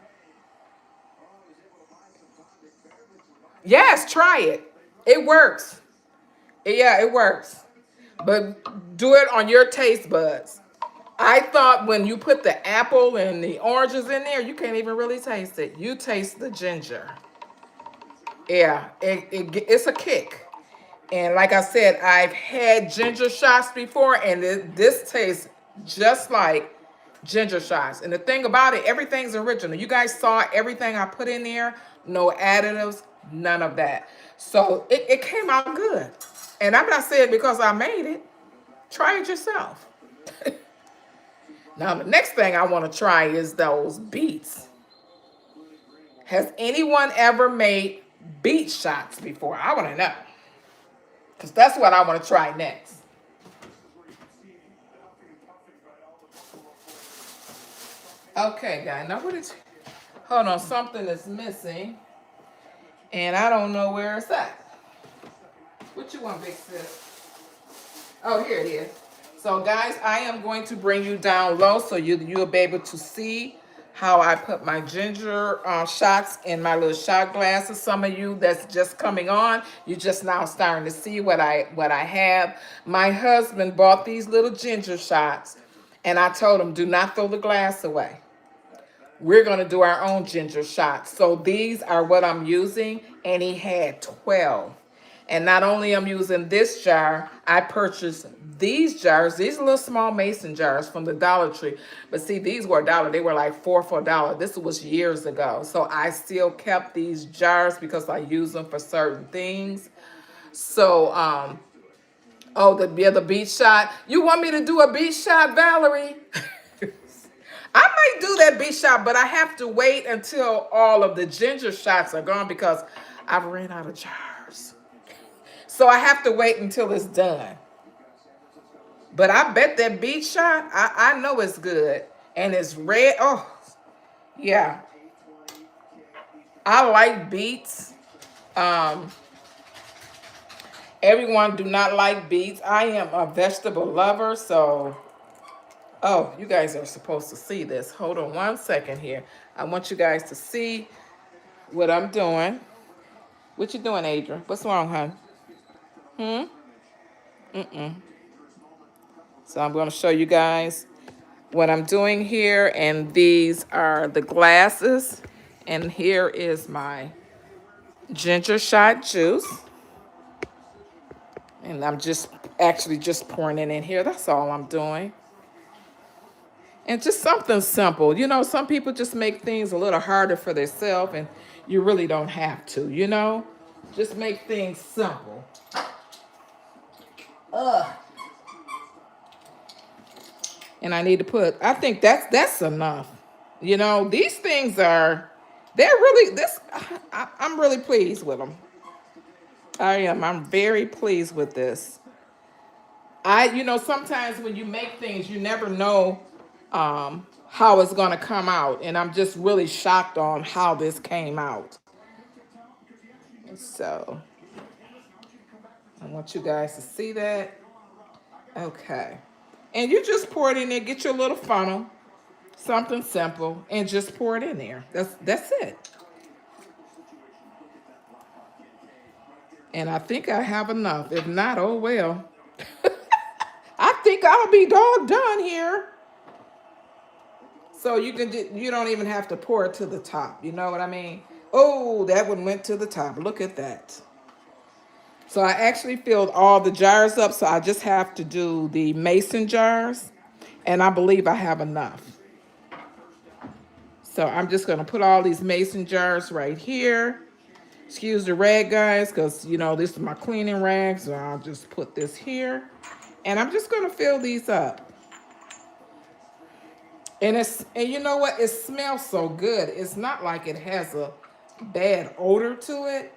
Yes, try it. It works. Yeah, it works. But do it on your taste buds. I thought when you put the apple and the oranges in there, you can't even really taste it. You taste the ginger. Yeah, it's a kick. And like I said, I've had ginger shots before, and this tastes just like ginger shots. And the thing about it, everything's original. You guys saw everything I put in there, no additives, none of that. So it came out good. And I'm not saying because I made it. Try it yourself. Now, the next thing I want to try is those beets. Has anyone ever made beet shots before? I want to know. Because that's what I want to try next. Okay, guys. Now, what is. Hold on. Something is missing. And I don't know where it's at. What you want, big sis? Oh, here it is. So, guys, I am going to bring you down low so you'll be able to see how I put my ginger shots in my little shot glasses. Some of you that's just coming on, you're just now starting to see what I have. My husband bought these little ginger shots, and I told him, do not throw the glass away. We're going to do our own ginger shots. So these are what I'm using, and he had 12. And not only I'm using this jar, I purchased these jars. These are little small mason jars from the Dollar Tree. But see, these were a dollar. They were like 4 for a dollar. This was years ago. So I still kept these jars because I use them for certain things. So, oh, the beach shot. You want me to do a beach shot, Valerie? I might do that beach shot, but I have to wait until all of the ginger shots are gone because I've ran out of jars. So I have to wait until it's done. But I bet that beet shot, I know it's good. And it's red. Oh, yeah. I like beets. Um, Everyone do not like beets. I am a vegetable lover, so oh, you guys are supposed to see this. Hold on 1 second here. I want you guys to see what I'm doing. What you doing, Adrian? What's wrong, hon? Hmm? Mm-mm. So I'm going to show you guys what I'm doing here, and these are the glasses, and here is my ginger shot juice, and I'm just actually just pouring it in here. That's all I'm doing. And just something simple. You know, some people just make things a little harder for themselves, and you really don't have to, you know? Just make things simple. Ugh. And I need to put, I think that's enough. You know, these things are, they're really, I'm really pleased with them. I am. I'm very pleased with this. You know, sometimes when you make things, you never know how it's going to come out. And I'm just really shocked on how this came out. So I want you guys to see that. Okay. And you just pour it in there, get your little funnel, something simple, and just pour it in there. That's it. And I think I have enough. If not, oh well. I think I'll be dog done here. So you don't even have to pour it to the top. You know what I mean? Oh, that one went to the top. Look at that. So I actually filled all the jars up. So I just have to do the mason jars. And I believe I have enough. So I'm just gonna put all these mason jars right here. Excuse the rag, guys, because you know this is my cleaning rag, so I'll just put this here. And I'm just gonna fill these up. And you know what? It smells so good. It's not like it has a bad odor to it.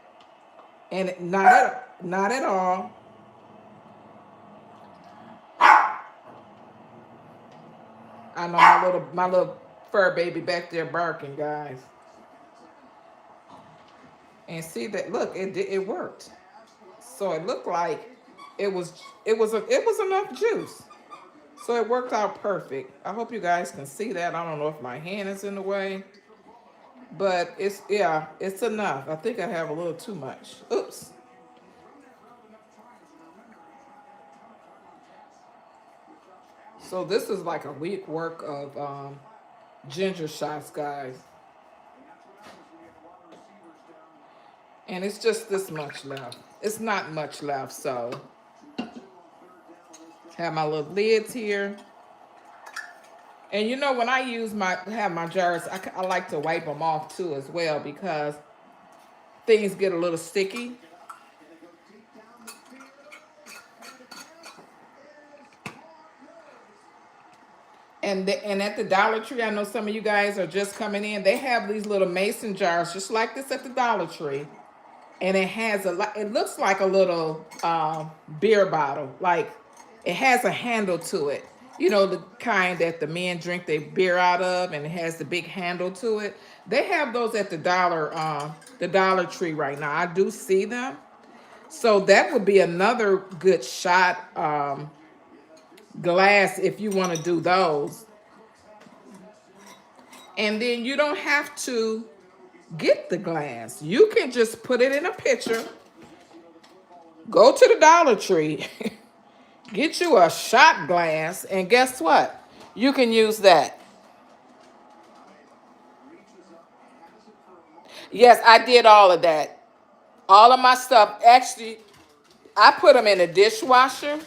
And not at all. I know my little fur baby back there barking, guys. And see that, look, it worked. So it looked like it was enough juice. So it worked out perfect. I hope you guys can see that. I don't know if my hand is in the way, but it's enough. I think I have a little too much. Oops. So this is like a week work of ginger shots, guys. And it's just this much left. It's not much left, so have my little lids here. And you know, when I have my jars, I like to wipe them off too as well because things get a little sticky. And at the Dollar Tree, I know some of you guys are just coming in. They have these little mason jars just like this at the Dollar Tree. And it has it looks like a little beer bottle. Like it has a handle to it. You know, the kind that the men drink their beer out of, and it has the big handle to it. They have those at the Dollar Tree right now. I do see them. So that would be another good shot glass if you want to do those. And then you don't have to get the glass. You can just put it in a pitcher, go to the Dollar Tree, get you a shot glass, and guess what? You can use that. Yes, I did all of that. All of my stuff. Actually, I put them in a dishwasher.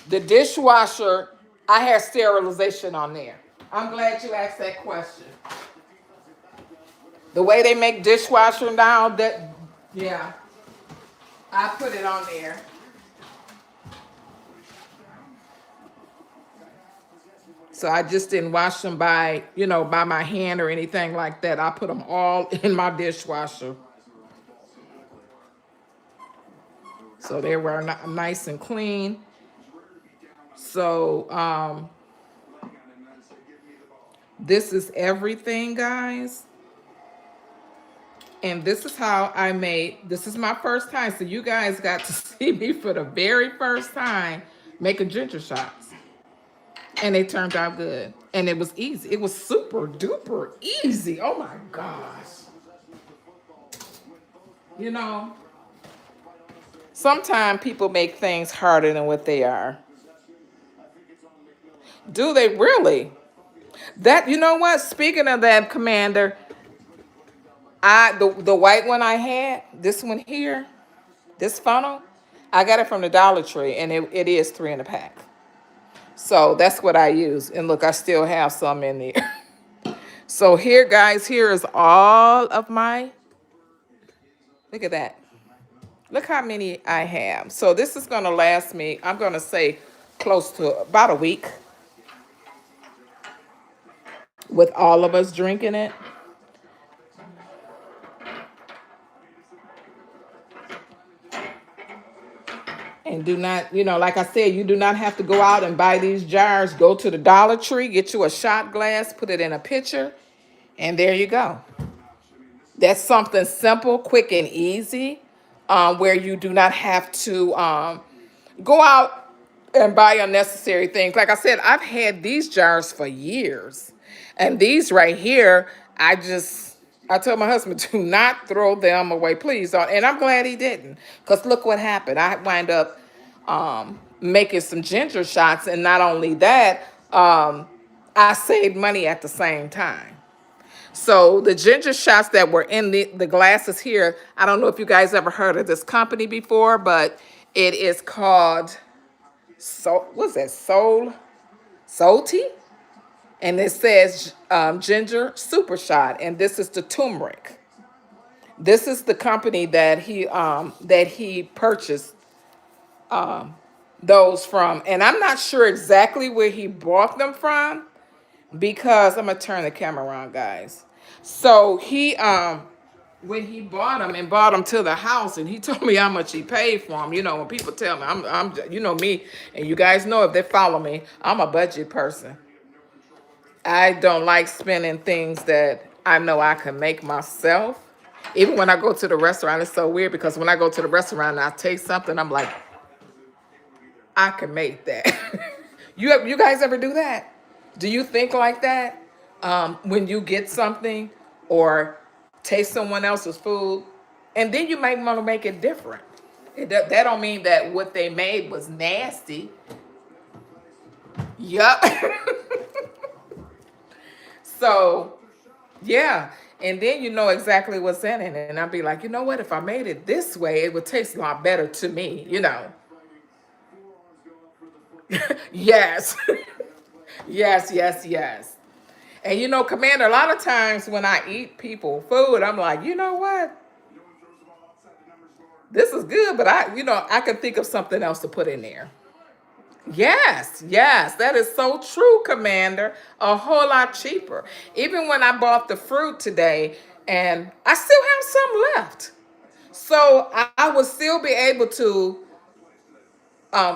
The dishwasher, I had sterilization on there. I'm glad you asked that question. The way they make dishwasher now, yeah, I put it on there. So I just didn't wash them by my hand or anything like that. I put them all in my dishwasher. So they were nice and clean. So this is everything, guys. And this is how this is my first time. So you guys got to see me for the very first time making ginger shots. And they turned out good. And it was easy. It was super duper easy. Oh my gosh. You know, sometimes people make things harder than what they are. Do they really? That, you know what? Speaking of that, Commander, the white one I had, this one here, this funnel, I got it from the Dollar Tree, and it is 3 in a pack. So that's what I use. And look, I still have some in there. So here, guys, here is all of my, look at that. Look how many I have. So this is going to last me, I'm going to say, close to about a week with all of us drinking it. And do not, like I said, you do not have to go out and buy these jars. Go to the Dollar Tree, get you a shot glass, put it in a pitcher, and there you go. That's something simple, quick, and easy, where you do not have to go out and buy unnecessary things. Like I said, I've had these jars for years. And these right here, I told my husband, do not throw them away, please don't. And I'm glad he didn't. Because look what happened. I wind up making some ginger shots. And not only that, I saved money at the same time. So the ginger shots that were in the glasses here, I don't know if you guys ever heard of this company before, but it is called, what's that, Soul Tea? and it says ginger super shot, and this is the turmeric. This is the company that he purchased those from, and I'm not sure exactly where he bought them from because I'm gonna turn the camera around, guys. So he when he bought them and bought them to the house, and he told me how much he paid for them. You know, when people tell me, I'm you know me, and you guys know if they follow me, I'm a budget person. I don't like spending things that I know I can make myself. Even when I go to the restaurant, it's so weird because when I go to the restaurant and I taste something, I'm like, I can make that. You guys ever do that? Do you think like that when you get something or taste someone else's food, and then you might want to make it different? That don't mean that what they made was nasty. Yup. So yeah, and then you know exactly what's in it, and I'll be like, you know what? If I made it this way, it would taste a lot better to me. You know. Yes. Yes, yes, yes. And you know, Commander, a lot of times when I eat people food, I'm like, you know what? This is good, but I can think of something else to put in there. Yes, yes, that is so true, Commander. A whole lot cheaper. Even when I bought the fruit today, and I still have some left. So I would still be able to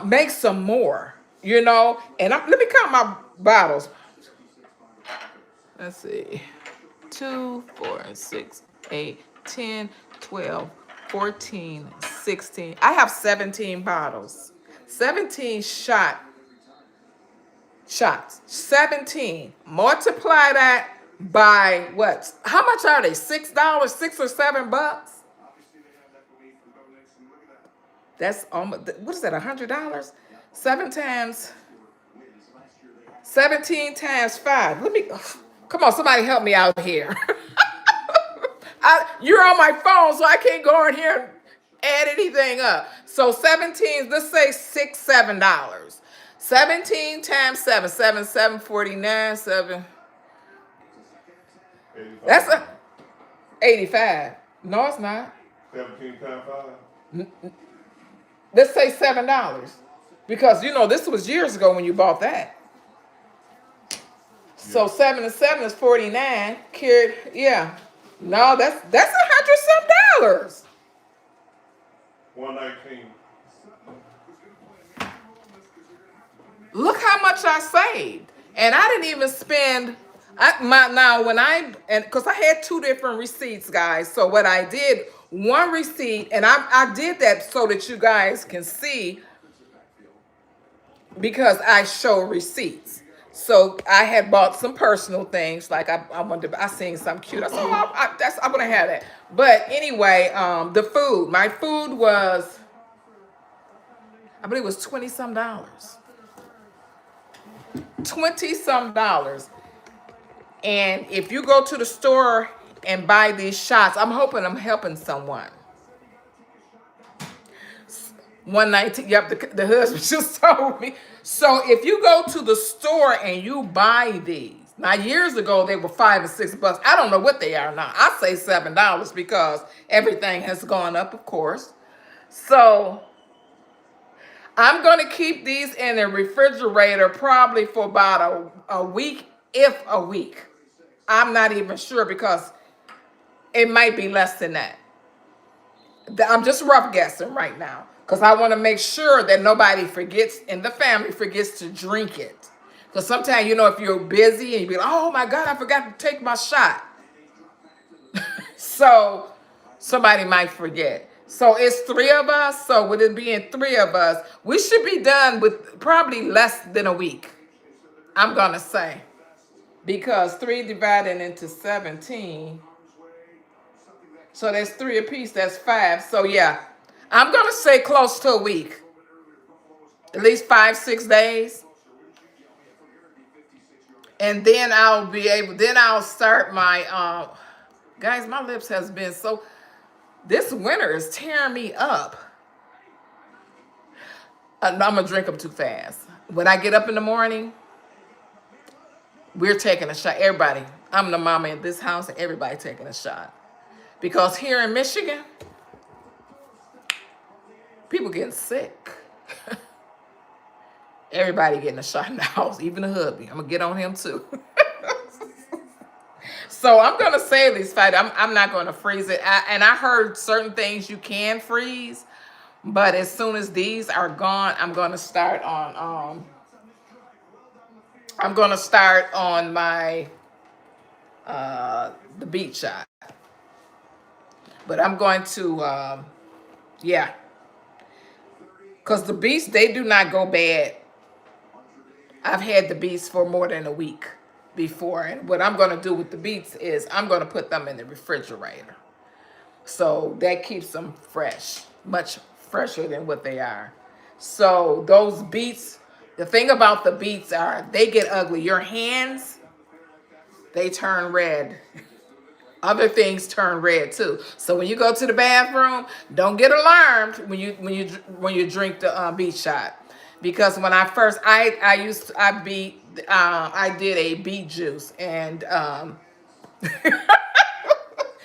make some more, let me count my bottles. Let's see. 2, 4, 6, 8, 10, 12, 14, 16. I have 17 bottles. 17 shots. 17. Multiply that by what? How much are they? $6, $6 or $7? That's almost, what is that, $100? Seven times 17 times 5. Let me come on, somebody help me out here. You're on my phone, so I can't go in here and add anything up. So 17, let's say $6, $7. 17 times 7, 7, 7, 49, 7. 85. That's a 85. No, it's not. 17 times 5. Let's say $7. Because this was years ago when you bought that. So Yeah. 7 and 7 is 49. Carried, yeah. No, that's $100 some. 119. Look how much I saved, and I didn't even spend. And because I had two different receipts, guys. So what I did, one receipt, and I did that so that you guys can see because I show receipts. So I had bought some personal things, like I wanted to. I seen something cute. I said, oh, I'm gonna have that. But anyway, the food. My food was, I believe, it was 20 some dollars. 20 some dollars. And if you go to the store and buy these shots, I'm hoping I'm helping someone. 119. Yep, the husband just told me. So if you go to the store and you buy these, now years ago they were $5 and $6. I don't know what they are now. I say $7 because everything has gone up, of course. So I'm gonna keep these in the refrigerator probably for about a week, if a week. I'm not even sure because it might be less than that. I'm just rough guessing right now because I want to make sure that nobody forgets in the family forgets to drink it. Because sometimes, if you're busy and you be like, oh my God, I forgot to take my shot. So somebody might forget. So it's three of us. So with it being three of us, we should be done with probably less than a week, I'm going to say. Because 3 divided into 17. So that's 3 apiece. That's 5. So yeah, I'm gonna say close to a week, at least 5, 6 days, and then I'll be able. Then I'll start my. Guys, my lips has been so. This winter is tearing me up. I'm gonna drink them too fast. When I get up in the morning, We're taking a shot. Everybody, I'm the mama in this house, and everybody taking a shot. Because here in Michigan, people getting sick. Everybody getting a shot in the house, even the hubby. I'm gonna get on him too. So I'm gonna save these fight. I'm not gonna freeze it. And I heard certain things you can freeze, but as soon as these are gone, I'm gonna start on my the beet shot. But I'm going to yeah, because the beets, they do not go bad. I've had the beets for more than a week before, and what I'm going to do with the beets is I'm going to put them in the refrigerator, so that keeps them fresh, much fresher than what they are. So those beets, the thing about the beets are they get ugly. Your hands, they turn red. Other things turn red too. So when you go to the bathroom, don't get alarmed when you drink the beet shot, because when I did a beet juice, and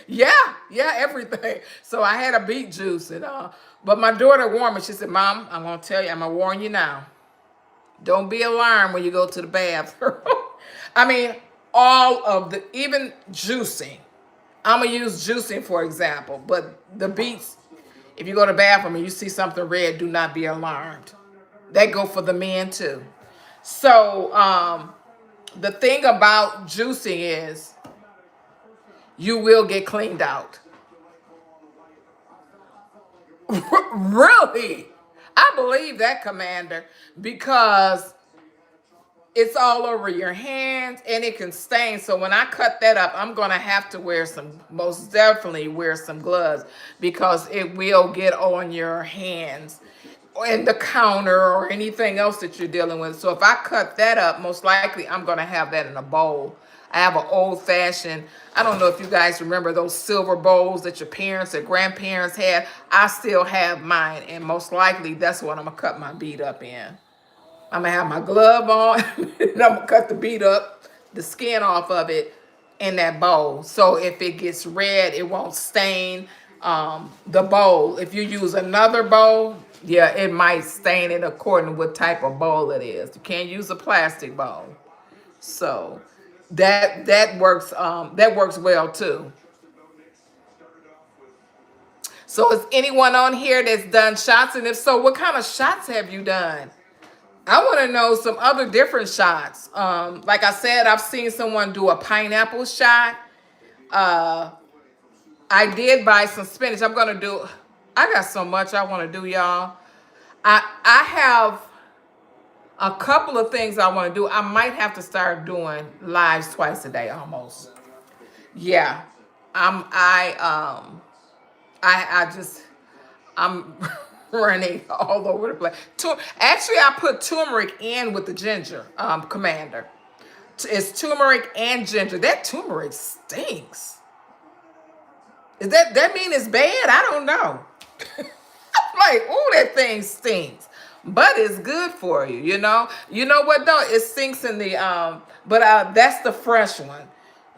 yeah, everything. So I had a beet juice, and but my daughter warned me. She said, "Mom, I'm gonna tell you. I'm gonna warn you now. Don't be alarmed when you go to the bathroom." I mean, all of the even juicing. I'm gonna use juicing for example, but the beets, if you go to the bathroom and you see something red, do not be alarmed. That go for the men too. So the thing about juicing is you will get cleaned out. Really? I believe that, Commander, because it's all over your hands and it can stain. So when I cut that up, I'm gonna have to most definitely wear some gloves, because it will get on your hands and the counter or anything else that you're dealing with. So if I cut that up, most likely I'm gonna have that in a bowl. I have an old fashioned, I don't know if you guys remember those silver bowls that your parents or grandparents had. I still have mine, and most likely that's what I'm gonna cut my beet up in. I'm gonna have my glove on and I'm gonna cut the beet up, the skin off of it in that bowl. So if it gets red, it won't stain the bowl. If you use another bowl, yeah, it might stain it according to what type of bowl it is. You can't use a plastic bowl. So that works well too. So is anyone on here that's done shots? And if so, what kind of shots have you done? I want to know some other different shots. Like I said, I've seen someone do a pineapple shot. Uh, I did buy some spinach. I got so much I want to do, y'all. I have a couple of things I want to do. I might have to start doing lives twice a day almost. Yeah. I'm I I just I'm running all over the place. Actually, I put turmeric in with the ginger, Commander. It's turmeric and ginger. That turmeric stinks. Is that mean it's bad? I don't know. Like, oh, that thing stinks. But it's good for you, you know. You know what though? It stinks in the but that's the fresh one.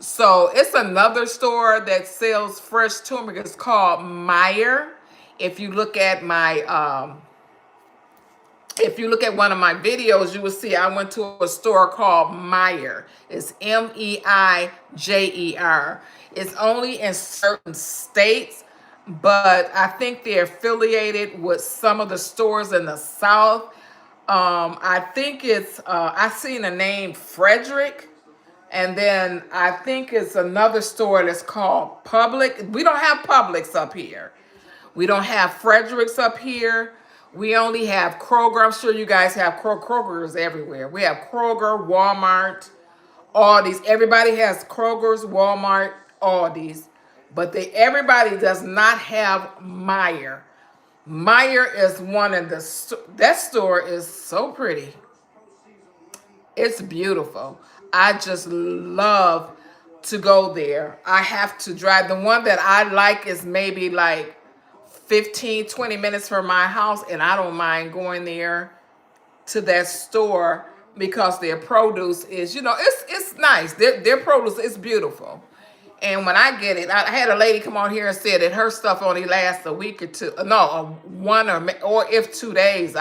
So it's another store that sells fresh turmeric. It's called Meyer. If you look at my if you look at one of my videos, you will see I went to a store called Meyer. It's Meijer. It's only in certain states, but I think they're affiliated with some of the stores in the South. I think I seen the name Frederick, and then I think it's another store that's called Public. We don't have Publix up here. We don't have Fredericks up here. We only have Kroger. I'm sure you guys have Kroger's everywhere. We have Kroger, Walmart, Aldi's. Everybody has Kroger's, Walmart, Aldi's. But everybody does not have Meyer. Meyer is one of that store is so pretty. It's beautiful. I just love to go there. I have to drive. The one that I like is maybe like 15, 20 minutes from my house, and I don't mind going there to that store because their produce is, it's nice. Their produce is beautiful. And when I get it, I had a lady come on here and said that her stuff only lasts a week or two. No, one or if 2 days.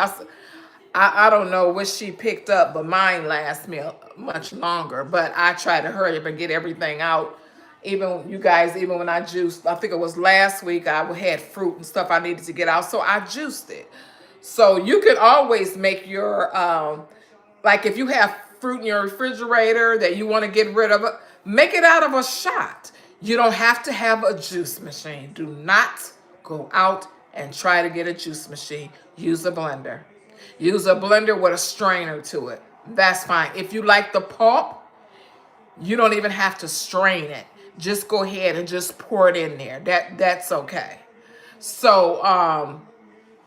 I don't know what she picked up, but mine lasts me much longer. But I try to hurry up and get everything out. Even you guys, even when I juiced, I think it was last week, I had fruit and stuff I needed to get out, so I juiced it. So you can always make your like if you have fruit in your refrigerator that you want to get rid of it, make it out of a shot. You don't have to have a juice machine. Do not go out and try to get a juice machine. Use a blender. Use a blender with a strainer to it. That's fine. If you like the pulp, you don't even have to strain it. Just go ahead and just pour it in there. That's okay. So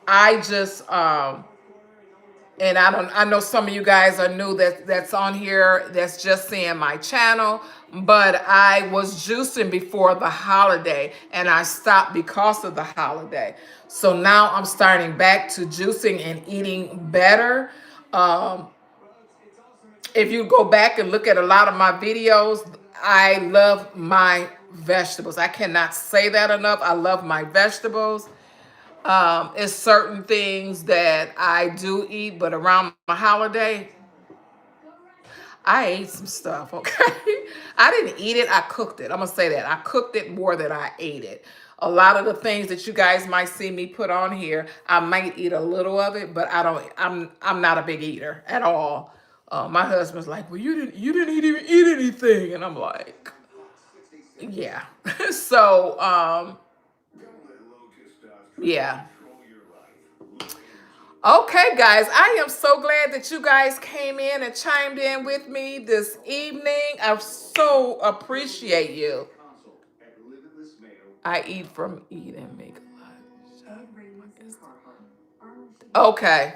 I just and I know some of you guys are new that's on here that's just seeing my channel, but I was juicing before the holiday and I stopped because of the holiday. So now I'm starting back to juicing and eating better. Um, if you go back and look at a lot of my videos, I love my vegetables. I cannot say that enough. I love my vegetables. It's certain things that I do eat, but around my holiday, I ate some stuff, okay? I didn't eat it, I cooked it. I'm gonna say that. I cooked it more than I ate it. A lot of the things that you guys might see me put on here, I might eat a little of it, but I'm not a big eater at all. My husband's like, well, you didn't even eat anything. And I'm like, yeah. So yeah. Okay, guys, I am so glad that you guys came in and chimed in with me this evening. I so appreciate you. I eat from eat and make a lot. Okay.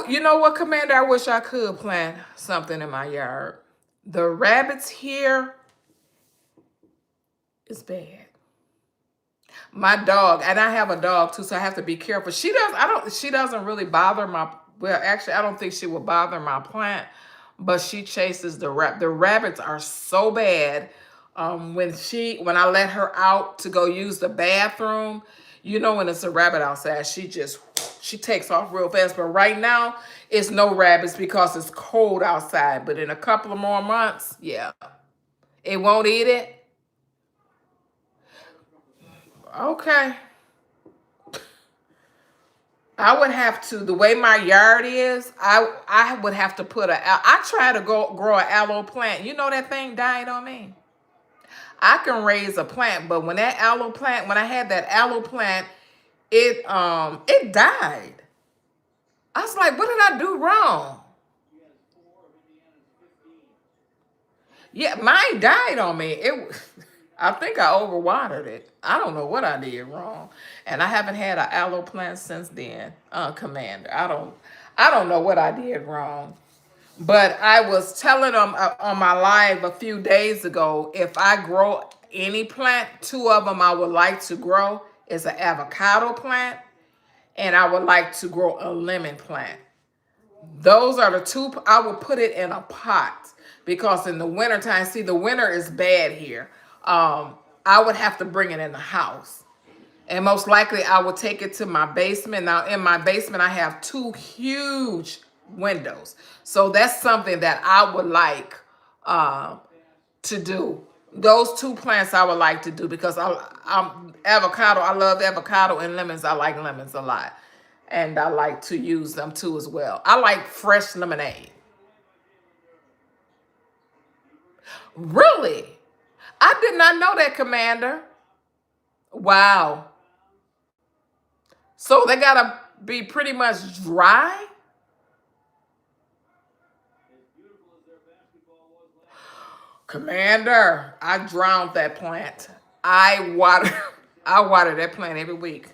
You know what, Commander? I wish I could plant something in my yard. The rabbits here is bad. My dog, and I have a dog too, so I have to be careful. She doesn't really bother well, actually, I don't think she will bother my plant, but she chases the rabbits are so bad. When I let her out to go use the bathroom, when it's a rabbit outside, she takes off real fast. But right now, it's no rabbits because it's cold outside. But in a couple of more months, yeah, it won't eat it. Okay. I would have to, the way my yard is, I would have to I try to grow an aloe plant. You know that thing died on me. I can raise a plant, but when I had that aloe plant, it died. I was like, what did I do wrong? Yeah, mine died on me. I think I overwatered it. I don't know what I did wrong, and I haven't had an aloe plant since then, Commander. I don't know what I did wrong. But I was telling them on my live a few days ago, if I grow any plant, two of them I would like to grow is an avocado plant, and I would like to grow a lemon plant. Those are the two. I would put it in a pot because in the wintertime, see, the winter is bad here. I would have to bring it in the house. And most likely I will take it to my basement. Now, in my basement, I have two huge windows. So that's something that I would like to do. Those two plants I would like to do because I'm avocado. I love avocado and lemons. I like lemons a lot. And I like to use them too as well. I like fresh lemonade. Really? I did not know that, Commander. Wow. So they gotta be pretty much dry? Commander, I drowned that plant. I water I water that plant every week.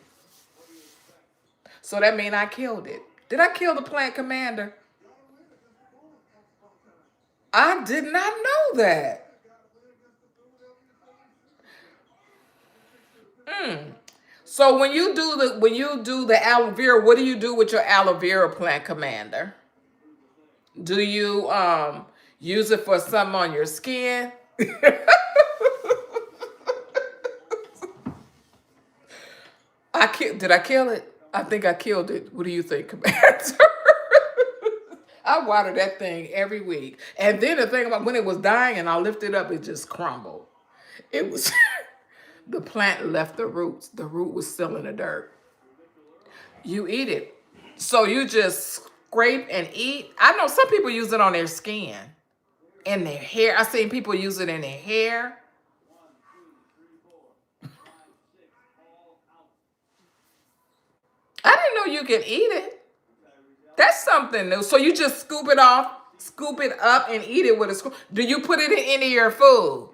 So that means I killed it. Did I kill the plant, Commander? I did not know that. So when you do the aloe vera, what do you do with your aloe vera plant, Commander? Do you use it for something on your skin? Did I kill it? I think I killed it. What do you think, Commander? I water that thing every week. And then the thing about when it was dying and I lifted it up, it just crumbled. It was the plant left the roots. The root was still in the dirt. You eat it. So you just scrape and eat. I know some people use it on their skin, in their hair. I've seen people use it in their hair. I didn't know you could eat it. That's something new. So you just scoop it off, scoop it up, and eat it with a scoop. Do you put it in any of your food?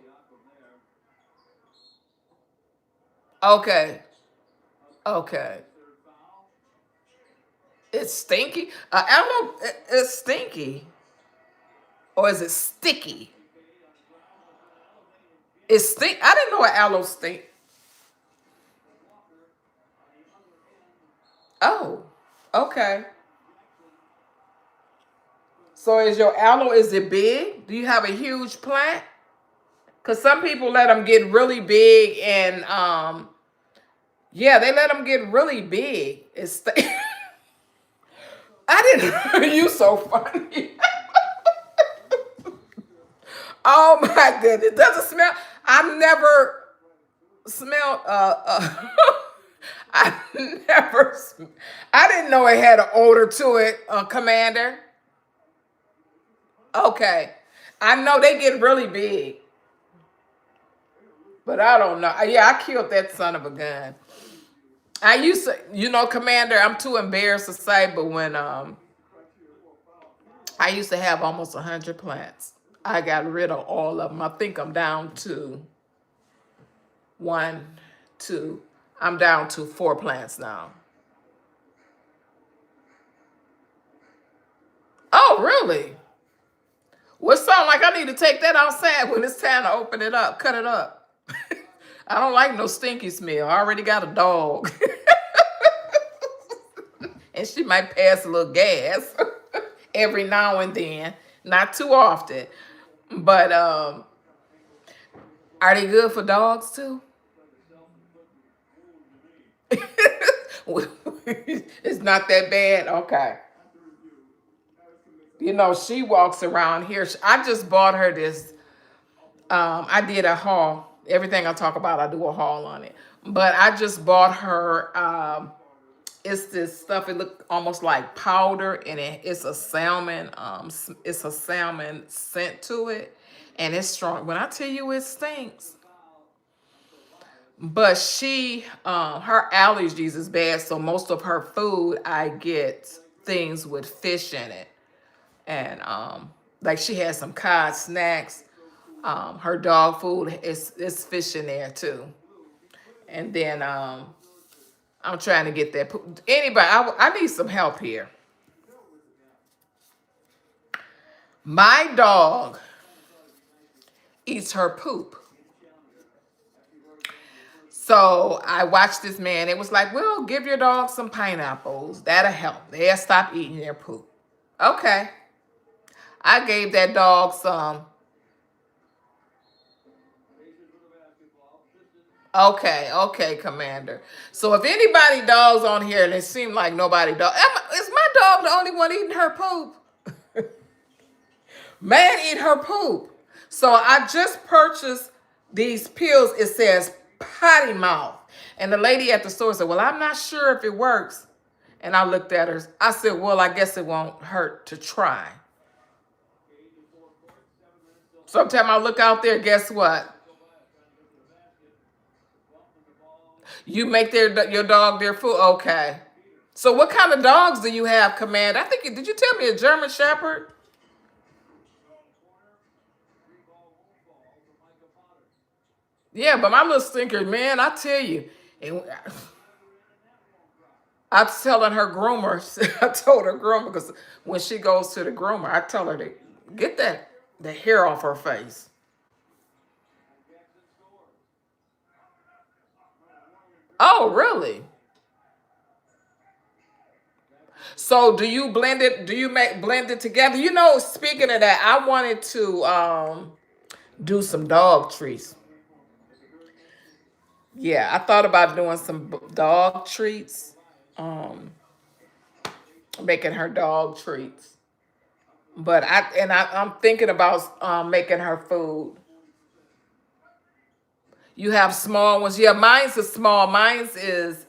Okay. Okay. It's stinky. I don't know. It's stinky. Or is it sticky? It's stink. I didn't know an aloe stink. Oh, okay. So is your aloe, is it big? Do you have a huge plant? Because some people let them get really big and yeah, they let them get really big. I didn't you so funny. Oh my goodness. It doesn't smell. I've never smelled I never I didn't know it had an odor to it, Commander. Okay. I know they get really big, but I don't know. Yeah, I killed that son of a gun. I used to, Commander, I'm too embarrassed to say, but when I used to have almost 100 plants. I got rid of all of them. I think I'm down to one, two. I'm down to 4 plants now. Oh, really? Well, it sounds like I need to take that outside when it's time to open it up, cut it up. I don't like no stinky smell. I already got a dog. And she might pass a little gas every now and then. Not too often. But are they good for dogs too? It's not that bad. Okay. She walks around here. I just bought her this. I did a haul. Everything I talk about, I do a haul on it. But I just bought her. It's this stuff. It look almost like powder, and it's a salmon. It's a salmon scent to it, and it's strong. When I tell you it stinks, but her allergies is bad, so most of her food I get things with fish in it, and like she has some cod snacks. Her dog food is fish in there too, and then I'm trying to get that. Anybody, I need some help here. My dog eats her poop. So I watched this man. It was like, well, give your dog some pineapples. That'll help. They'll stop eating their poop. Okay. I gave that dog some. Okay, okay, Commander. So if anybody dogs on here and it seemed like nobody dog, is my dog the only one eating her poop? Man, eat her poop. So I just purchased these pills. It says potty mouth. And the lady at the store said, well, I'm not sure if it works. And I looked at her. I said, well, I guess it won't hurt to try. Sometime I look out there, guess what? You make your dog their food? Okay. So what kind of dogs do you have, Command? I think, did you tell me a German Shepherd? Yeah, but my little stinker, man, I tell you. And I was telling her groomer, I told her groomer, because when she goes to the groomer, I tell her to get the hair off her face. Oh, really? So do you blend it? Do you make blend it together? You know, speaking of that, I wanted to do some dog treats. Yeah, I thought about doing some dog treats. Um, Making her dog treats. But I'm thinking about making her food. You have small ones. Yeah, mine's is small. Mine's is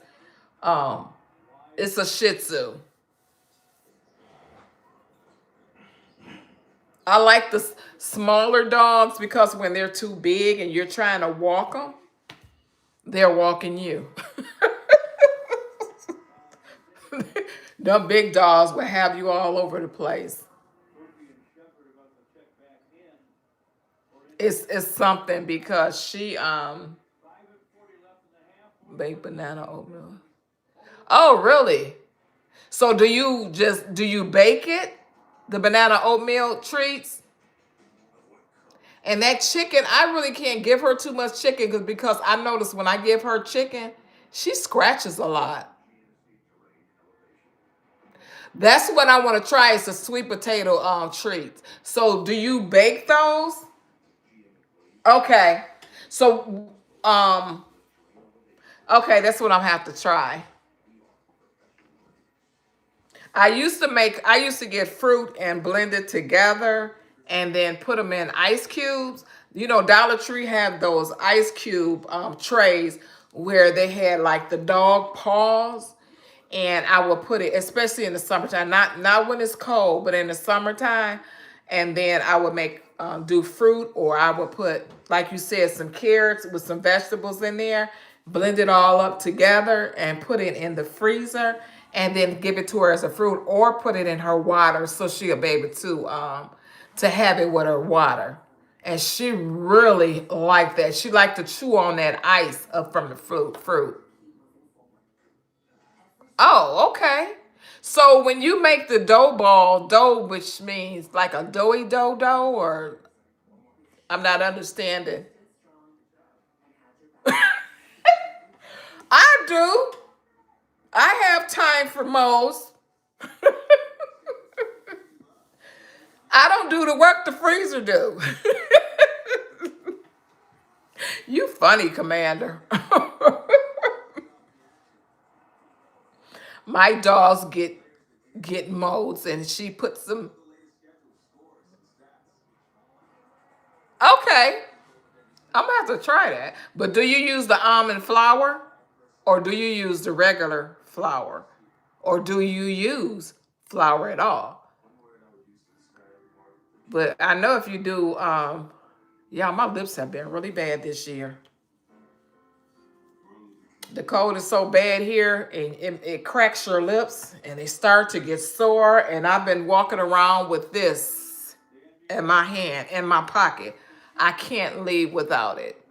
um it's a Shih Tzu. I like the smaller dogs because when they're too big and you're trying to walk them, they're walking you. Them big dogs will have you all over the place. It's something because she baked banana oatmeal. Oh, really? So do you bake it? The banana oatmeal treats? And that chicken, I really can't give her too much chicken because I notice when I give her chicken, she scratches a lot. That's what I want to try is the sweet potato treats. So do you bake those? Okay. So um okay, that's what I'm have to try. I used to get fruit and blend it together and then put them in ice cubes. You know, Dollar Tree had those ice cube trays where they had like the dog paws, and I would put it, especially in the summertime, not when it's cold, but in the summertime, and then I would make do fruit, or I would put, like you said, some carrots with some vegetables in there, blend it all up together, and put it in the freezer, and then give it to her as a fruit, or put it in her water so she'll be able to have it with her water. And she really liked that. She liked to chew on that ice up from the fruit. Oh, okay. So when you make the dough, which means like a dough, or I'm not understanding. I do. I have time for most. I don't do the work the freezer do. You funny, Commander. My dogs get molds, and she puts them. Okay, I'm gonna have to try that. But do you use the almond flour, or do you use the regular flour, or do you use flour at all? But I know if you do, yeah, my lips have been really bad this year. The cold is so bad here, and it cracks your lips, and they start to get sore. And I've been walking around with this in my hand, in my pocket. I can't leave without it.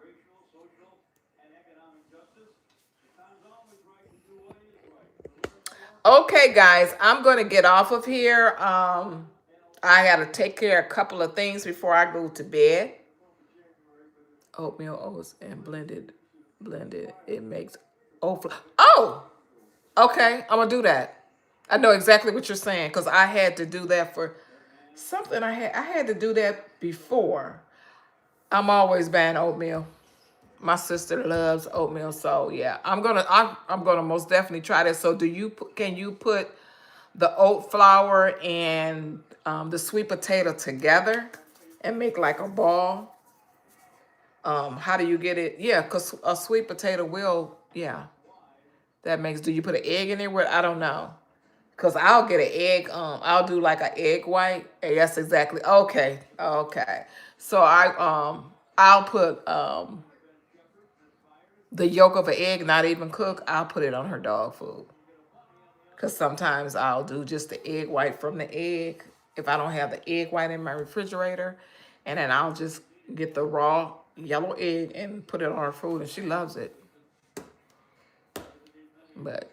Okay, guys, I'm going to get off of here. I got to take care of a couple of things before I go to bed. Oatmeal oats and blended. It makes oat. Oh, okay. I'm gonna do that. I know exactly what you're saying because I had to do that for something. I had to do that before. I'm always buying oatmeal. My sister loves oatmeal, so yeah, I'm gonna most definitely try that. So can you put the oat flour and the sweet potato together and make like a ball? How do you get it? Yeah, because a sweet potato will, yeah, that makes, do you put an egg in there? What, I don't know. Because I'll get an egg, I'll do like an egg white. Yes, exactly. Okay, okay. So I'll put the yolk of an egg, not even cook, I'll put it on her dog food. Because sometimes I'll do just the egg white from the egg if I don't have the egg white in my refrigerator. And then I'll just get the raw yellow egg and put it on her food, and she loves it. But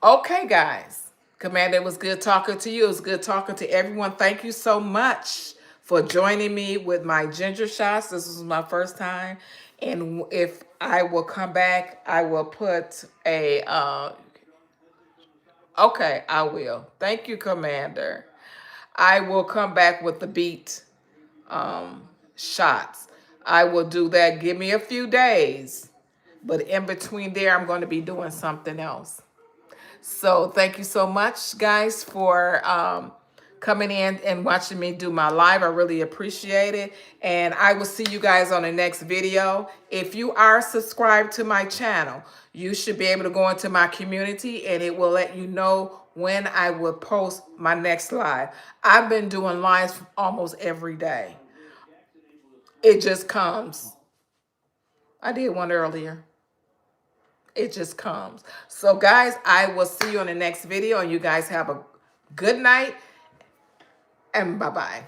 okay, guys. Commander, it was good talking to you. It was good talking to everyone. Thank you so much for joining me with my ginger shots. This was my first time. And if I will come back, I will put a, okay, I will. Thank you, Commander. I will come back with the beet shots. I will do that. Give me a few days. But in between there, I'm going to be doing something else. So thank you so much, guys, for coming in and watching me do my live. I really appreciate it. And I will see you guys on the next video. If you are subscribed to my channel, you should be able to go into my community and it will let you know when I will post my next live. I've been doing lives almost every day. It just comes. I did one earlier. It just comes. So guys, I will see you on the next video and you guys have a good night and bye-bye.